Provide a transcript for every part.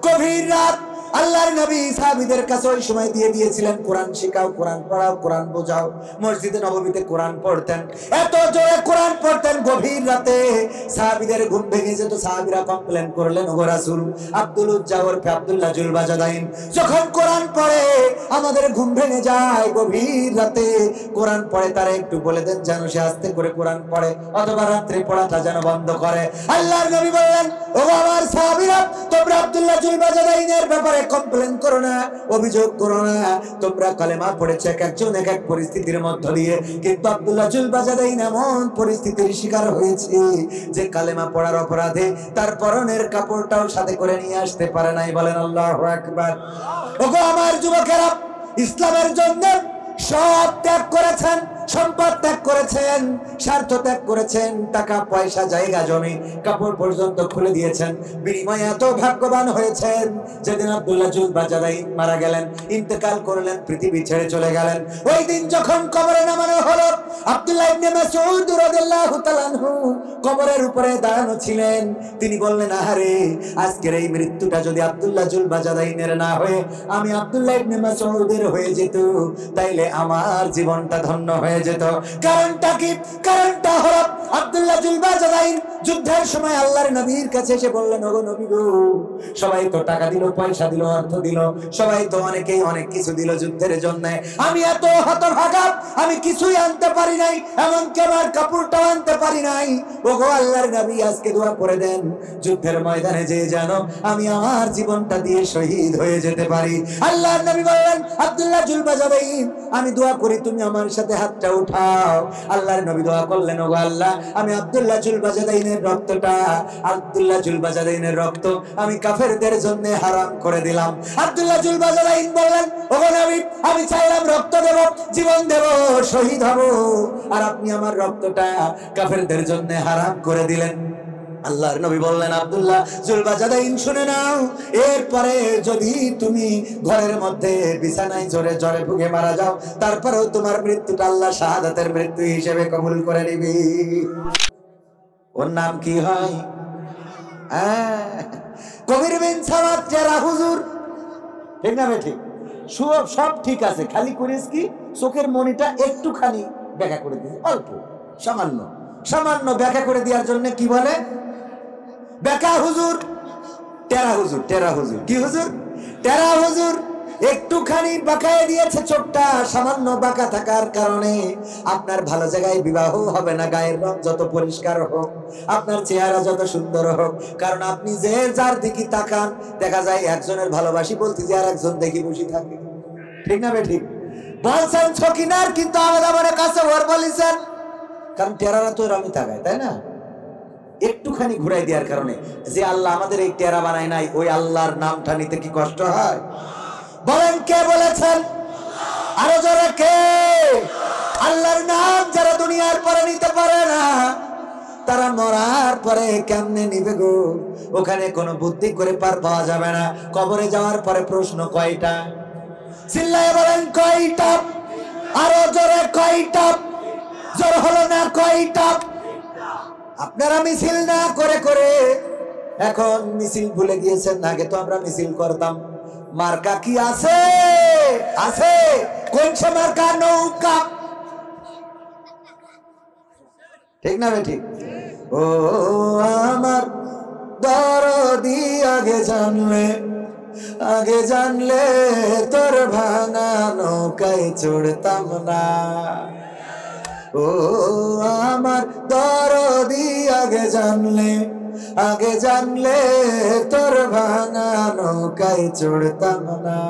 গভীর রাত আল্লাহর নবী সাহাবীদের কাছে ওই সময় দিয়ে দিয়েছিলেন, কোরআন শেখাও, কোরআন পড়াও, কোরআন বোঝাও। মসজিদে নববীতে কোরআন পড়তেন, এত জোরে কোরআন পড়তেন, গভীর রাতে সাহাবীদের ঘুম ভেঙে যেত। সাহাবীরা কমপ্লেন করলেন, ওগো রাসূল, আব্দুল উজ্জা ওরফে আব্দুল্লাহ জুলবাজাদাইন যখন কোরআন পড়ে আমাদের ঘুম ভেঙে যায়। গভীর রাতে কোরআন পড়ে, তারা একটু বলে দেন যেন সে আস্তে করে কোরআন পড়ে, অথবা রাত্রে পড়াটা যেন বন্ধ করে। আল্লাহর নবী বললেন, ওগো আমার সাহাবীরা, তোমরা আব্দুল্লাহ জুলবাজাদাইনের ব্যাপারে কমপ্লেন করো না, অভিযোগ করো না। তোমরা কালেমা পড়েছে এক একজন এক এক পরিস্থিতির মধ্য দিয়ে, কিন্তু আব্দুল্লাহ জুলবাজাদাইন এমন পরিস্থিতির শিকার হয়েছে যে কালেমা পড়ার অপরাধে তার পরনের কাপড়টাও সাথে করে নিয়ে আসতে পারে নাই। বলেন আল্লাহু আকবার। ওগো আমার যুবকেরা, ইসলামের জন্য সব ত্যাগ করেছেন, সম্পদ ত্যাগ করেছেন, স্বার্থ ত্যাগ করেছেন, টাকা পয়সা জায়গা জমি কাপড় পর্যন্ত খুলে দিয়েছেন, বিনিময়ে এত ভাগ্যবান হয়েছেন যেদিন আব্দুল্লাহ জুলবাজাদাইন মারা গেলেন, ইন্তেকাল করলেন, পৃথিবী ছেড়ে চলে গেলেন। ওই দিন যখন কবরে নামানো হলো, আব্দুল্লাহ ইবনে মাসউদ রাদিয়াল্লাহু তাআলা আনহু কবরের উপরে দাঁড়ানো ছিলেন। তিনি বললেন, আহারে, আজকের এই মৃত্যুটা যদি আব্দুল্লাহ জুলবাজাদাইনের না হয়ে আমি আব্দুল্লাহ ইবনে মাসউদের হয়ে যেত, তাইলে আমার জীবনটা ধন্য হয়ে যেত। কারণটা কি? কারণটা হলো আব্দুল্লাহ জুলবাজাদাইন যুদ্ধের সময় আল্লাহর নবীর কাছে এসে বললেন, ওগো নবী গো, সবাই তো টাকা দিল, পয়সা দিল, অর্থ দিল, সবাই তো অনেকেই অনেক কিছু দিল যুদ্ধের জন্য, আমি এত হতভাগা, আমি কিছুই আনতে পারি নাই, এমনকি আমার কাপড়টাও আনতে পারি নাই। ওগো আল্লাহর নবী, আজকে দোয়া করে দেন যুদ্ধের ময়দানে যে যেন আমি আমার জীবনটা দিয়ে শহীদ হয়ে যেতে পারি। আল্লাহর নবী বললেন, আব্দুল্লাহ জুলবাজাদাইন, আমি দোয়া করি তুমি আমার সাথে হাতটা উঠাও। আল্লাহর নবী দোয়া করলেন, ওগো আল্লাহ, আমি আব্দুল্লাহ জুলবাজাদাইনের রক্তটা, আব্দুল্লাহ জুলবাজাদাইনের রক্ত আমি কাফেরদের জন্য হারাম করে দিলাম। আব্দুল্লাহ জুলবাজাদাইন বললেন, ওগো নবী, আমি চাইলাম রক্ত দেব, জীবন দেব, শহীদ হব, আর আপনি আমার রক্তটা কাফেরদের জন্য হারাম করে দিলেন। আল্লাহর নবী বললেন, আব্দুল্লাহ জুলবাজাদাইন, শুনে নাও, এরপরে যদি তুমি ঘরের মধ্যে বিছানায় জোরে জ্বরে ভুগে মারা যাও, তারপরেও তোমার মৃত্যুটা আল্লাহ শাহাদাতের মৃত্যু হিসেবে কবুল করে নিবি। ওর নাম কি হয়? কবির বিন সামাদ টেরা হুজুর। ঠিক না ঠিক? সব ঠিক আছে, খালি করিস কি চোখের মনিটা একটুখানি ব্যাখ্যা করে দিস, অল্প সামান্য সামান্য ব্যাখ্যা করে দেওয়ার জন্য কি বলে? ব্যাখ্যা হুজুর, টেরা হুজুর। টেরা হুজুর কি হুজুর? টেরা হুজুর একটুখানি বাঁকায় দিয়েছে চোখটা, সামান্য বাঁকা থাকার কারণে আপনার ভালো জায়গায় বিবাহ হবে না, গায়ের রং যত পরিষ্কার হোক, আপনার চেহারা যত সুন্দর হোক, কারণ আপনি যে যার দিকে তাকান দেখা যায় একজনের ভালোবাসি বলতে যে আর একজন দেখি বসে থাকে। ঠিক না বে ঠিক? বলছেন ছকিনার, কিন্তু আমাদের কাছে ওর বলেছেন, কারণ টেরারা তো রঙই তাকায়, তাই না? একটুখানি ঘুরাই দেওয়ার কারণে যে আল্লাহ আমাদের এই টেরা বানায় নাই, ওই আল্লাহর নামটা নিতে কি কষ্ট হয়? বলেন কে বলেছেন? আরো জোরে কে? আল্লাহর নাম যারা দুনিয়ার পরে নিতে পারে না, তারা মরার পরে কেমনে নিবে গো? ওখানে কোনো বুদ্ধি করে পার পাওয়া যাবে না। কবরে যাওয়ার পরে প্রশ্ন কয়টা? চিল্লায় বলেন কয়টা? আরো জোরে কয়টা? জোর হলো না কয়টা? আপনারা মিছিল না করে করে এখন মিছিল ভুলে গিয়েছেন। আগে তো আমরা মিছিল করতাম। মার্কা কি আছে? আছে। কোন সে মার্কা? নৌকা। ঠিক না বে ঠিক? ও আমার দরদি, আগে জানলে তোর ভাঙা নৌকায় চড়তাম না। ও আমার দরদি, আগে জানলে তোর ভাঙা নৌকায় চড়তাম না।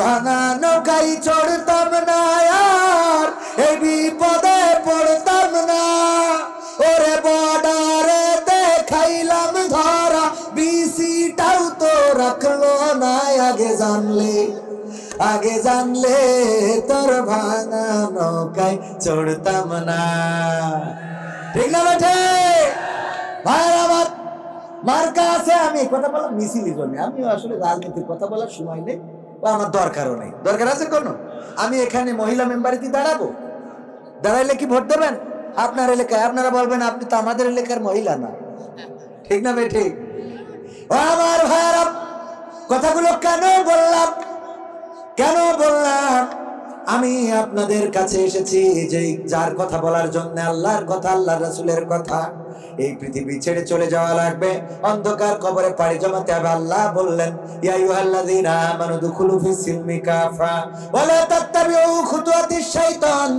ভাঙা নৌকায় চড়তাম না আর এই বিপদে পড়তাম না। ওরে বর্ডারে দেখাইলাম ধরা, বিসিটাও তো রাখলো না। আগে জানলে তোর ভাঙা নৌকায় চড়তাম না। ঠিক না বেঠে ভাইয়ের আমার? মার্কা আছে। আমি কথা বললাম মিছিলের জন্য, আমি আসলে রাজনীতির কথা বলার সময় নেই, ও আমার দরকারও নেই। দরকার আছে কোনো? আমি এখানে মহিলা মেম্বারিতে দাঁড়াবো, দাঁড়াইলে কি ভোট দেবেন? আপনার এলাকায় আপনারা বলবেন আপনি তো আমাদের এলাকার মহিলা না। ঠিক না ভাই? ঠিক। ও আমার ভাইয়েরা, কথাগুলো কেন বললাম? কেন বললাম? আমি আপনাদের কাছে এসেছি যে যার কথা বলার জন্য, আল্লাহর কথা, আল্লাহ রাসূলের কথা। এই পৃথিবী ছেড়ে চলে যাওয়া লাগবে, অন্ধকার কবরে পাড়ি জমাতে হবে। আল্লাহ বললেন, ইয়া আইয়ুহাল্লাযীনা আমানু দুখুলু ফিস সিলমি কাফা ওয়া লা তাত্তাবিউ খুতুওয়াতিশ শাইতান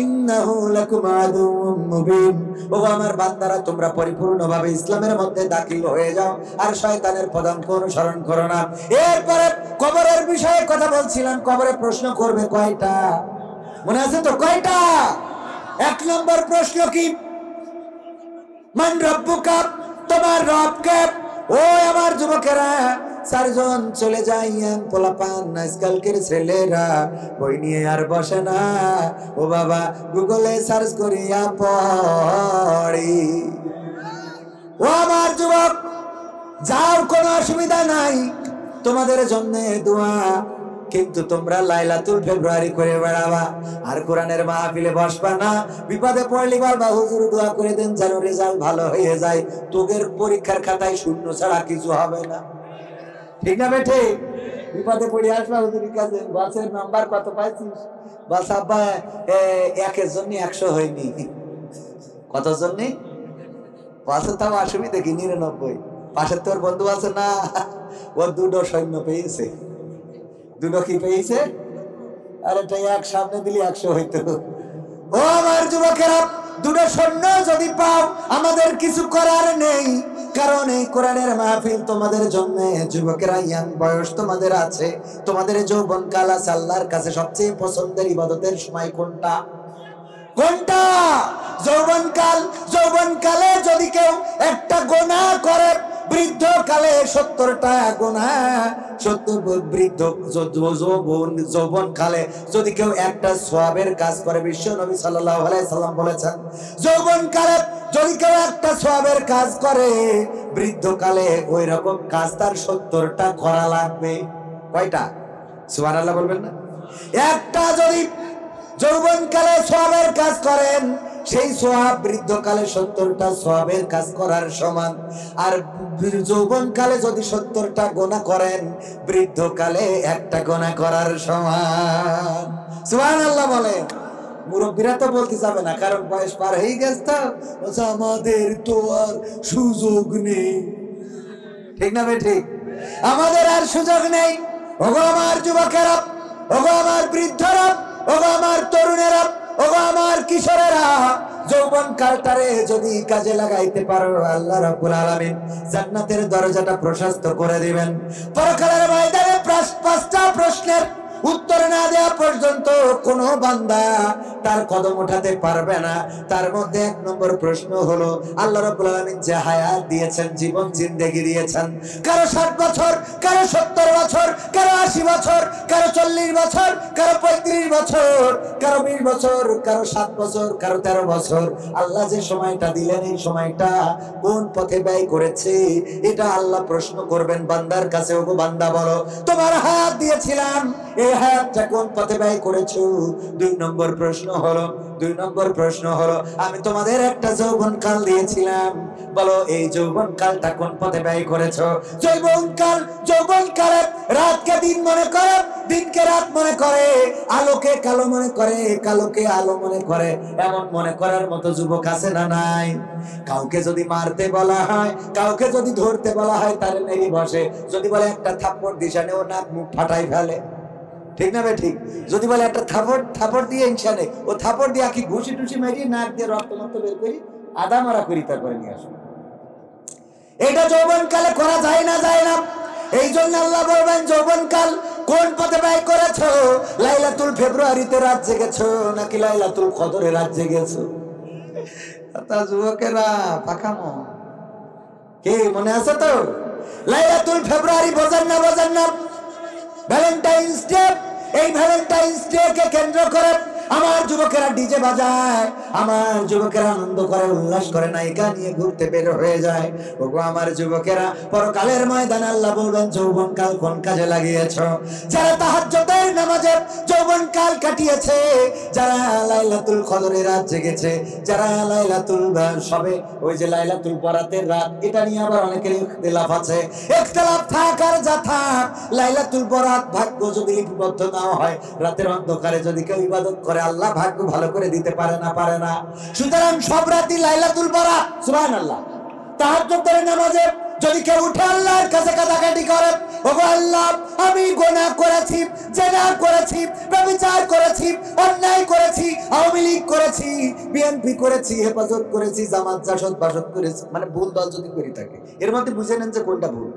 ইন্নাহু লাকুম আদুউম মুবিন। ও আমার বান্দারা, তোমরা পরিপূর্ণভাবে ইসলামের মধ্যে দাখিল হয়ে যাও, আর শয়তানের পদাঙ্ক অনুসরণ করো না। এরপরে কবরের বিষয়ে কথা বলছিলাম। কবরে প্রশ্ন করবে কয়টা? মনে আছে তো? কয়টা? এক নম্বর প্রশ্ন কি? মান রব্বুকা, তোমার রব কে? ও আমার যুবকেরা, চারজন চলে যায় ইয়াং পোলাপান, আজকালকের ছেলেরা বই নিয়ে আর বসে না। ও বাবা, গুগলে সার্চ করিয়া পড়ি। ও আমার যুবক, যাও, কোনো অসুবিধা নাই, তোমাদের জন্য দোয়া। কিন্তু তোমরা লাইলাতুল ফেব্রুয়ারি করে বেড়াবা, আর কোরআনের মাহফিলে বসবা না। বিপদে পড়লি বলবা, হুজুর দোয়া করে দেন যেন রেজাল্ট ভালো হয়ে যায়। তোদের পরীক্ষার খাতায় শূন্য ছাড়া কিছু হবে না। ঠিক না বেঠে? বিপদে পড়ে আসবা হুজুরের কাছে, বাসের নাম্বার কত পাইছিস? বাস আব্বা একের জন্য 100 হয়নি। কত জন্য? পাশে তাও অসুবিধা কি? 99। পাশের তোর বন্ধু আছে না, ও 2 সৈন্য পেয়েছে। 2 কি পেয়েছে? আর এটা এক সামনে দিলে 100 হইতো। ও আমার যুবকেরা, 2 সৈন্য যদি পাও, আমাদের কিছু করার নেই, কারণ এই কোরআনের মাহফিল তোমাদের জন্য। যুবকেরা, ইয়াং বয়স তোমাদের আছে, তোমাদের যৌবন কাল আছে। আল্লাহর কাছে সবচেয়ে পছন্দের ইবাদতের সময় কোনটা? কোনটা? যৌবনকাল। যৌবনকালে যদি কেউ একটা গুনাহ করে, বৃদ্ধকালে 70টা গুনাহ। যৌবনকালে যদি কেউ একটা সওয়াবের কাজ করে, বিশ্ব নবী সাল্লাল্লাহু আলাইহি সাল্লাম বলেছেন, যৌবনকালে যদি কেউ একটা সওয়াবের কাজ করে, বৃদ্ধকালে ওই রকম কাজ তার 70টা করা লাগবে। কয়টা? সুবহানাল্লাহ বলবেন না? একটা যদি যৌবনকালে সওয়াবের কাজ করেন, সেই সওয়াব বৃদ্ধকালে 70টা সওয়াবের কাজ করার সমান। আর যৌবনকালে যদি 70টা গুনাহ করেন, বৃদ্ধকালে একটা গুনাহ করার সমান। সুবহানাল্লাহ বলেন। মুরব্বীরা তো বলতে যাবে না, কারণ বয়স পার হয়ে গেছে তো, আমাদের তো আর সুযোগ নেই। ঠিক না ভাই? ঠিক। আমাদের আর সুযোগ নেই। ওগো আমার যুবকেরা, ওগো আমার বৃদ্ধরা, ওগো আমার তরুণেরা, ওগো আমার কিশোরেরা, যৌবন কালটারে যদি কাজে লাগাইতে পারো, আল্লাহ রাব্বুল আলামিন জান্নাতের দরজাটা প্রশস্ত করে দিবেন। পরকালের ময়দানে 5টা প্রশ্নের উত্তর না দেওয়া পর্যন্ত কোনো বান্দা তার কদম উঠাতে পারবে না। তার মধ্যে 1 নম্বর প্রশ্ন হলো, আল্লাহ রাব্বুল আলামিন যে হায়াত দিয়েছেন, জীবন জিন্দেগি দিয়েছেন, কারো 60 বছর, কারো 70 বছর, কারো 80 বছর, কারো 40 বছর, কারো 35 বছর, কারো 20 বছর, কারো 7 বছর, কারো 13 বছর। আল্লাহ যে সময়টা দিলেন, এই সময়টা কোন পথে ব্যয় করেছে, এটা আল্লাহ প্রশ্ন করবেন বান্দার কাছে। ওগো বান্দা, বলো, তোমার হায়াত দিয়েছিলাম, এই হায়াতটা কোন পথে ব্যয় করেছো? 2 নম্বর প্রশ্ন হলো, আমি তোমাদের একটা যৌবনকাল দিয়েছিলাম, বলো এই যৌবনকালটা কোন পথে ব্যয় করেছো? যৌবনকালে রাতকে দিন মনে করে, দিনকে রাত মনে করে, আলোকে কালো মনে করে, কালোকে আলো মনে করে। এমন মনে করার মতো যুবক আছে না নাই? কাউকে যদি মারতে বলা হয়, কাউকে যদি ধরতে বলা হয়, তার মেরে বসে। যদি বলে একটা থাপ্পড় দিশানে, ও নাক মুখ ফাটাই ফেলে। ঠিক না ভাই? ঠিক। যদি বলে একটা থাপড় দিয়ে ইনশানে, ও থাপড় দিয়ে কি ঘুষি টুসি মেরি, নাক দিয়ে রক্ত মত বের করি, আদা মারা করি, তারপরে নিয়ে আসো। এটা যৌবনকালে করা যায় না, যায় না। এই জন্য আল্লাহ বলবেন, যৌবনকাল কোন পথে ব্যয় করেছো? লাইলাতুল ফেব্রুয়ারিতে রাত জেগেছো, নাকি লাইলাতুল কদরে রাত জেগেছো? তা যুবকেরা, পাকামো কি মনে আছে তো? লাইলাতুল ফেব্রুয়ারি বোঝেন না? Valentine's day. এই ভ্যালেন্টাইন্স ডে কে কেন্দ্র করে আমার যুবকেরা ডিজে বাজায়, আমার যুবকেরা আনন্দ করে, উল্লাস করে, নায়িকা নিয়ে ঘুরতে বের হয়ে যায়। ওগো আমার যুবকেরা, পরকালের ময়দানে আল্লাহ বলবেন, যৌবনকাল কোন কাজে লাগিয়েছো? যারা তাহাজ্জুদের নামাজে যৌবনকাল কাটিয়েছে, যারা লাইলাতুল কদরের রাত জেগেছে, যারা লাইলাতুল সবে, ওই যে লাইলাতুল বরাতের রাত, এটা নিয়ে আবার অনেকের ইখতিলাফ আছে। ইখতিলাফ থাক আর যা থাক, লাইলাতুল বরাত ভাগ্য যদি লিপিবদ্ধ না হয়, রাতের অন্ধকারে যদি কেউ ইবাদত করে আল্লাহ ভাগ্য ভালো করে দিতে পারে না, পারে না। সুতরাং সব রাতই লাইলাতুল বরাত। সুবহানাল্লাহ। তাহাজ্জুদের নামাজে যদি কেউ উঠে আল্লাহর কাছে কাঁদাকাটি করে, ওগো আল্লাহ আমি গুনাহ করেছি, জেনা করেছি, ব্যভিচার করেছি, অন্যায় করেছি, আওয়ামী লীগ করেছি, বিএনপি করেছি, হেফাজত করেছি, জামাত জাসদ বাসদ করেছি, মানে ভুল দল যদি করে থাকে, এর মধ্যে বুঝে নেন যে কোনটা ভুল।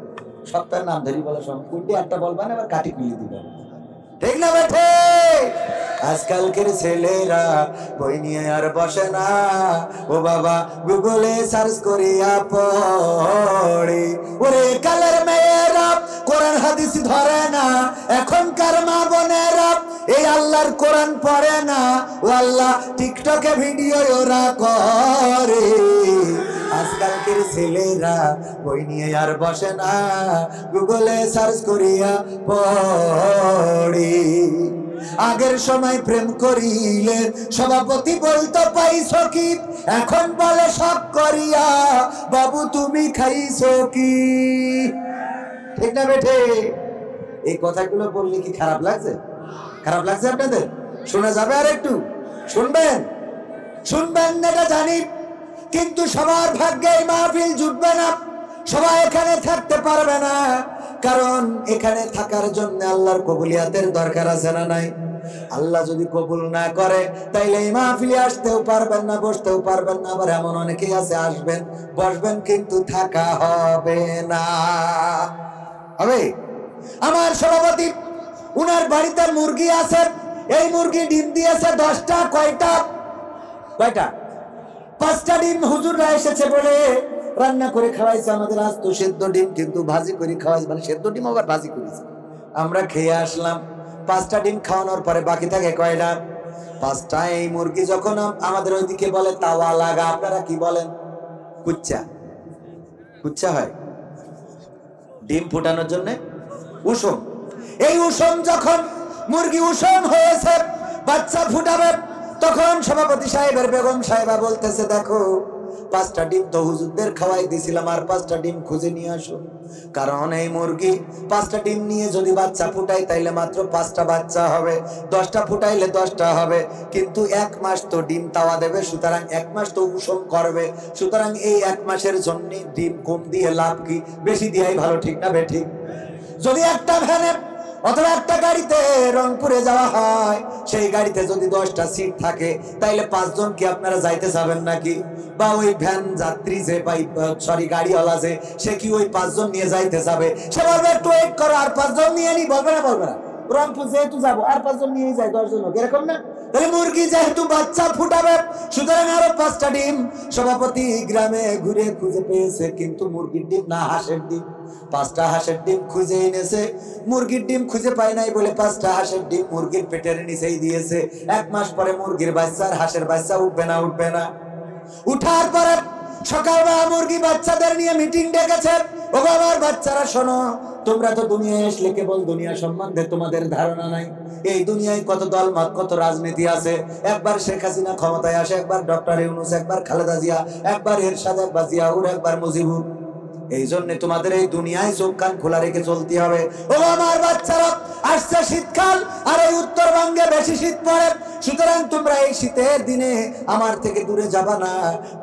সপ্তাহের নাম ধরি বলা সব কোনটি একটা বলবেন, আবার কাটি খুলে দিবেন, ঠিক না বেঠে? আজকালকের ছেলেরা বই নিয়ে আর বসে না, ও বাবা গুগলে সার্চ করিয়া পড়ে। ওরে কালের মেয়েরা কোরআন হাদিস ধরে না, এখনকার মা বোনেরা এই আল্লাহর কোরআন পড়ে না, ও আল্লাহ টিকটকে ভিডিও ওরা করে। আজকালকের ছেলেরা বই নিয়ে আর বসে না, গুগলে সার্চ করিয়া পড়ে। আগের সময় প্রেম করিলে সভাপতি বলতো পাইছো কি, এখন বলে সব করিয়া বাবু তুমি খাইছো কি, ঠিক না বেঠে? এই কথাগুলো বললে কি খারাপ লাগছে? খারাপ লাগছে আপনাদের? শোনা যাবে আর একটু? শুনবেন? শুনবেন না এটা জানি, কিন্তু সবার ভাগ্যে এই মাহফিল জুটবে না, সবাই এখানে থাকতে পারবে না। কারণ এখানে থাকার জন্য আল্লাহর কবুলিয়াতের দরকার আছে না নাই? আল্লাহ যদি কবুল না করে তাইলে এই মাহফিলে আসতেও পারবেন না, বসতেও পারবেন না। আবার এমন অনেকেই আছে আসবেন, বসবেন, কিন্তু থাকা হবে না। হবে? আমার সভাপতি উনার বাড়িতে মুরগি আছে, এই মুরগি ডিম দিয়েছে 10টা। কয়টা? 5টা ডিম হুজুররা এসেছে বলে রান্না করে খাওয়াইছে আমাদের। আজ তো সেদ্ধ ডিম, কিন্তু ভাজি করে খাওয়াইছে, মানে সেদ্ধ ডিম আবার ভাজি করেছে। আমরা খেয়ে আসলাম। 5টা ডিম খাওয়ানোর পরে বাকি থাকে কয়টা? 5টা। এই মুরগি যখন আমাদের ওইদিকে বলে তাওয়া লাগা, আপনারা কি বলেন? কুচ্চা। কুচ্চা হয় ডিম ফুটানোর জন্য উষম। এই উষম যখন মুরগি উষম হয়েছে, বাচ্চা ফুটাবে, তখন সভাপতি সাহেবের বেগম সাহেবা বলতেছে, দেখো 5টা ডিম তো হুজুরদের খাওয়াই দিছিলাম, আর 5টা ডিম খুঁজে নিয়ে আসো। কারণ এই মুরগি 5টা ডিম নিয়ে যদি বাচ্চা ফুটাই তাইলে মাত্র 5টা বাচ্চা হবে, 10টা ফুটাইলে 10টা হবে, কিন্তু 1 মাস তো ডিম তাওয়া দেবে, সুতরাং 1 মাস তো উষম করবে। সুতরাং এই 1 মাসের জন্য ডিম কম দিয়ে লাভ কি? বেশি দিয়াই ভালো, ঠিক না বেঠিক? যদি একটা ভ্যানে অথবা একটা গাড়িতে রংপুরে যাওয়া হয়, সেই গাড়িতে যদি 10টা সিট থাকে, তাইলে 5 জন কি আপনারা যাইতে যাবেন নাকি? বা ওই ভ্যান যাত্রী যে গাড়িওয়ালা যে, সে কি ওই 5 জন নিয়ে যাইতে যাবে? সে বলবে একটু ওয়েট করো, আর 5 জন নিয়ে নি, বলবে না? বলবে না। রংপুর যেহেতু যাবো, আর 5 জন নিয়ে যায়, 10 জন লোক, এরকম না? তাহলে মুরগি যেহেতু বাচ্চা ফুটাবে, সুতরাং আরো 5টা ডিম সভাপতি গ্রামে ঘুরে খুঁজে পেয়েছে, কিন্তু মুরগির ডিম না, হাঁসের ডিম। 5টা হাঁসের ডিম খুঁজে এনেছে, মুরগির ডিম খুঁজে পায় নাই বলে 5টা হাঁসের ডিম মুরগির পেটের নিচেই দিয়েছে। 1 মাস পরে মুরগির বাচ্চা আর হাঁসের বাচ্চা উঠবে না? উঠবে না। উঠার পরে সকালবেলা মুরগি বাচ্চাদের নিয়ে মিটিং ডেকেছে, ও আমার বাচ্চারা শোনো, তোমরা তো দুনিয়ায় আসলে কেবল দুনিয়া সম্বন্ধে তোমাদের ধারণা নাই। এই দুনিয়ায় কত দলমত, কত রাজনীতি আছে। একবার শেখ হাসিনা ক্ষমতায় আসে, একবার ডক্টর ইউনূস, একবার খালেদা জিয়া, একবার এরশাদ, একবার জিয়াউর, একবার মুজিবুর। এই জন্য তোমাদের এই দুনিয়ায় চোখ কান খোলা রেখে চলতে হবে। ও আমার বাচ্চারা, আসছে শীতকাল, আর এই উত্তরবঙ্গে বেশি শীত পড়ে, সুতরাং তোমরা এই শীতের দিনে আমার থেকে দূরে যাবা না,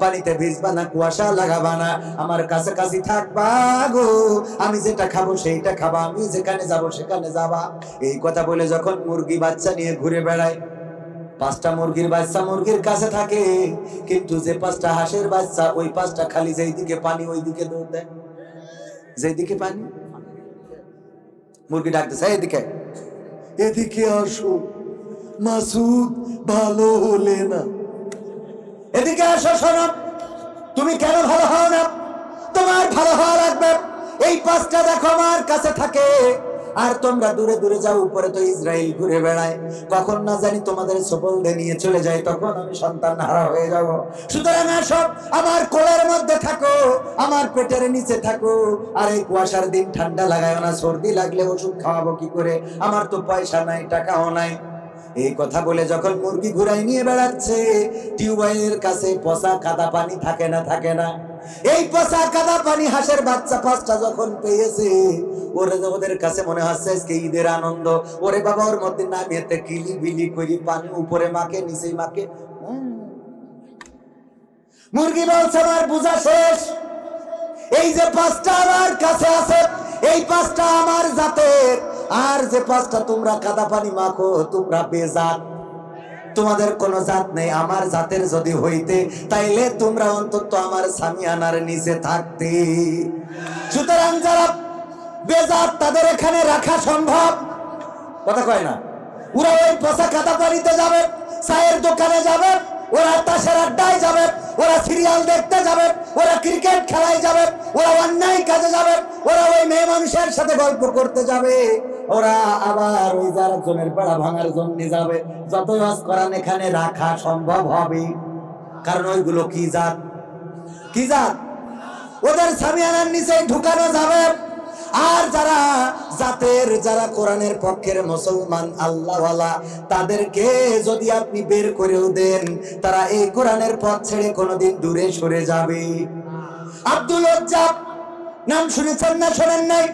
পানিতে ভিজবা না, কুয়াশা লাগাবা না, আমার কাছাকাছি থাকবা গো। আমি যেটা খাবো সেইটা খাবা, আমি যেখানে যাব সেখানে যাবা। এই কথা বলে যখন মুরগি বাচ্চা নিয়ে ঘুরে বেড়ায়, 5টা মুরগির বাচ্চা মুরগির কাছে থাকে, কিন্তু যে 5টা হাঁসের বাচ্চা, ওই 5টা খালি যেই দিকে পানি ওই দিকে দৌড় দেয়। যেই দিকে পানি, মুরগি ডাকতেছে, এদিকে এদিকে আসো, মাসুদ ভালো হলে না, এদিকে আসো, শোনো, তুমি কেন ভালো হও না? তোমার ভালো হওয়া লাগবে। এই 5টা দেখো আমার কাছে থাকে, আর তোমরা দূরে দূরে যাও, উপরে তো ইসরায়েল ঘুরে বেড়ায়, কখন না জানি তোমাদের সফল দিয়ে নিয়ে চলে যায়, তখন আমি সন্তান হারা হয়ে যাব। সুতরাং আসো, আমার কোলের মধ্যে থাকো, আমার পেটের নিচে থাকো। আর এই কুয়াশার দিন ঠান্ডা লাগায় না, সর্দি লাগলে ওষুধ খাওয়াবো কি করে? আমার তো পয়সা নাই, টাকাও নাই। এই কথা বলে যখন মুরগি ঘুরাই নিয়ে বেড়াচ্ছে, টিউবওয়েলের কাছে পচা কাদা পানি থাকে না? থাকে না? এই পচা কাদা পানি হাঁসের বাচ্চা 5টা যখন পেয়েছে, ওদের কাছে মনে হচ্ছে আজকে ঈদের আনন্দ। ওরে বাবা, ওর মধ্যে নামিয়েতে কিলি বিলি করি পানি উপরে মাকে নিচে মাকে। মুরগি বলছে আমার বুঝা শেষ, এই যে 5টা আমার কাছে আছে, এই 5টা আমার জাতের, আর যে 5টা তোমরা কাদা পানি মাখো তোমরা বেজাত, তোমাদের কোনো জাত নেই। আমার জাতের যদি হইতে তাইলে তোমরা অন্তত আমার সামিয়ানার নিচে থাকতে। সুতরাং যারা বেজাত তাদের এখানে রাখা সম্ভব, কথা কয় না। ওরা ওই পচা কাদা পানিতে যাবে, চায়ের দোকানে যাবে, ওরা তাসের আড্ডায় যাবে, ওরা সিরিয়াল দেখতে যাবে, ওরা ক্রিকেট খেলায় যাবে, ওরা অন্যায় কাজে যাবে, ওরা ওই মেয়ে মানুষের সাথে গল্প করতে যাবে, ওরা আবার ওই যার জনের পাড়া ভাঙার জন্য যাবে। যতই ওয়াজ কোরআন এখানে রাখা সম্ভব হবে, কারণ ওইগুলো কি জাত, কি জাত, ওদের সামিয়ানার নিচে ঢুকানো যাবে। আর যারা জাতের, যারা কোরআনের পক্ষের মুসলমান আল্লাহওয়ালা, তাদেরকে যদি আপনি বের করেও দেন, তারা এই কোরআনের পথ ছেড়ে কোনোদিন দূরে সরে যাবে। আব্দুল ওজ্জাব নাম শুনেছেন না শোনেন নাই?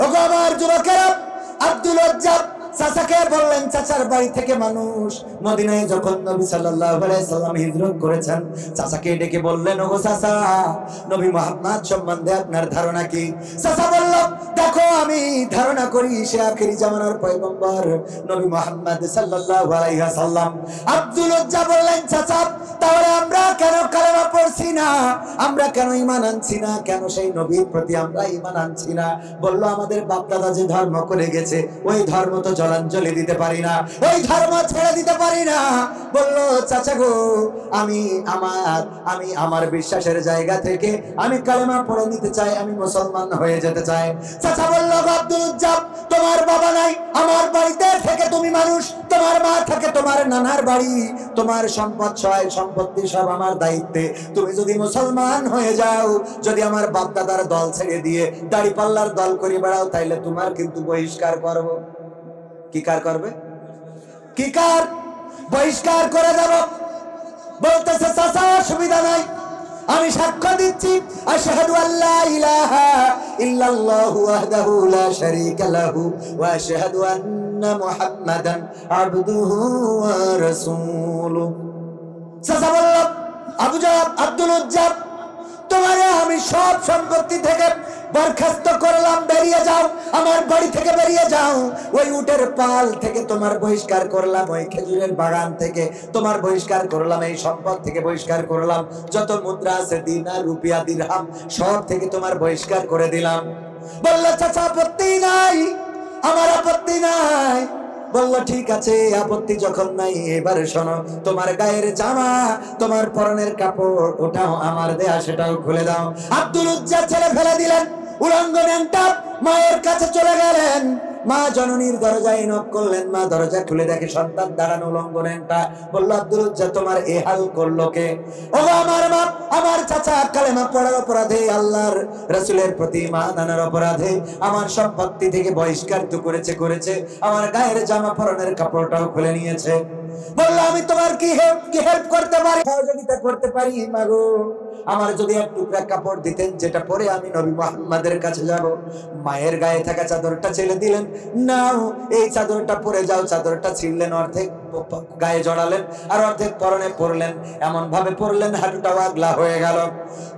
ওগো আমার যুবকেরা, আব্দুল ওজ্জাব চাচাকে বললেন, চাচার বাড়ি থেকে মানুষ মদিনায় যখন নবী সাল্লাল্লাহু আলাইহি সাল্লাম হিজরত করেছেন, চাচাকে ডেকে বললেন, ওগো চাচা, নবী মুহাম্মদ সম্বন্ধে আপনার ধারণা কি? চাচা বলল, দেখো আমি ধারণা করি সে আখিরি জামানার পয়গম্বর নবী মুহাম্মদ সাল্লাল্লাহু আলাইহি সাল্লাম। আব্দুল ওজ্জা বললেন, চাচা তাহলে আমরা কেন কালেমা পড়ছি না, আমরা কেন ঈমান আনছি না, কেন সেই নবীর প্রতি আমরা ঈমান আনছি না? বলল, আমাদের বাপ দাদা যে ধর্ম করে গেছে ওই ধর্ম তো জলাঞ্জলি দিতে পারি না, ওই ধর্ম ছেড়ে দিতে পারি না। বলল, চাচা গো, আমি আমার বিশ্বাসের জায়গা থেকে আমি কালেমা পড়ে নিতে চাই, আমি মুসলমান হয়ে যেতে চাই। চাচা বলল, আব্দুল উজ্জাব, তোমার বাবা নাই, আমার বাড়িতে থেকে তুমি মানুষ, তোমার মা থাকে তোমার নানার বাড়ি, তোমার সম্পদ সহায় সম্পত্তি সব আমার দায়িত্বে। তুমি যদি মুসলমান হয়ে যাও, যদি আমার বাপ দাদার দল ছেড়ে দিয়ে দাড়ি পাল্লার দল করে বেড়াও, তাইলে তোমার কিন্তু বহিষ্কার করব। কি কার করবে? কি কার? বহিষ্কার করে দেব। বলতেছে, চাচা অসুবিধা নাই, আমি সাক্ষ্য দিচ্ছি, আশহাদু আল্লা ইলাহা ইল্লাল্লাহু ওয়াহদাহু লা শারীকা লাহু ওয়া আশহাদু আন্না মুহাম্মাদান আবদুহু ওয়া রাসূলুহু। চাচা বলল, আব্দুল উজ্জাব, তোমারে আমি সব সম্পত্তি থেকে বরখাস্ত করলাম, বেরিয়ে যাও, আমার বাড়ি থেকে বেরিয়ে যাও। ওই উটের পাল থেকে তোমার বহিষ্কার করলাম, ওই খেজুরের বাগান থেকে তোমার বহিষ্কার করলাম, এই সম্পদ থেকে বহিষ্কার করলাম, যত মুদ্রা আছে দিনার রুপিয়া দিরহাম সব থেকে তোমার বহিষ্কার করে দিলাম। বলল, চাচা আপত্তি নাই, আমার আপত্তি নাই। বলল, ঠিক আছে, আপত্তি যখন নাই, এবারে শোনো, তোমার গায়ের জামা, তোমার পরনের কাপড়, ওটাও আমার দেয়া, সেটাও খুলে দাও। আব্দুল উজ্জা ছেড়ে ফেলে দিলেন, উলঙ্গ ন্যাংটা মায়ের কাছে চলে গেলেন। মা জননীর দরজায় নক করলেন, মা দরজা খুলে দেখে সন্তান দাঁড়ানো উলঙ্গ ন্যাংটা। বলল, আব্দুল উজ্জা, তোমার এ হাল করলো কে? ও আমার মা, আমার চাচা কালেমা পড়ার অপরাধে, আল্লাহর রাসূলের প্রতি ঈমান আনার অপরাধে আমার সম্পত্তি থেকে বহিষ্কার তো করেছে, আমার গায়ের জামা পরনের কাপড়টাও খুলে নিয়েছে। বলল, আমি তোমার কি হেল্প করতে পারি, সহযোগিতা করতে পারি? মাগো, আমার যদি এক টুকরা কাপড় দিতেন, যেটা পরে আমি নবী মুহাম্মাদের কাছে যাব। মায়ের গায়ে থাকা চাদরটা ছেড়ে দিলেন, নাও এই চাদরটা পরে যাও। চাদরটা ছিঁড়লেন, অর্ধেক গায়ে জড়ালেন আর অর্ধেক পরনে পরলেন, এমন ভাবে পরলেন হাঁটুটাও আগলা হয়ে গেল।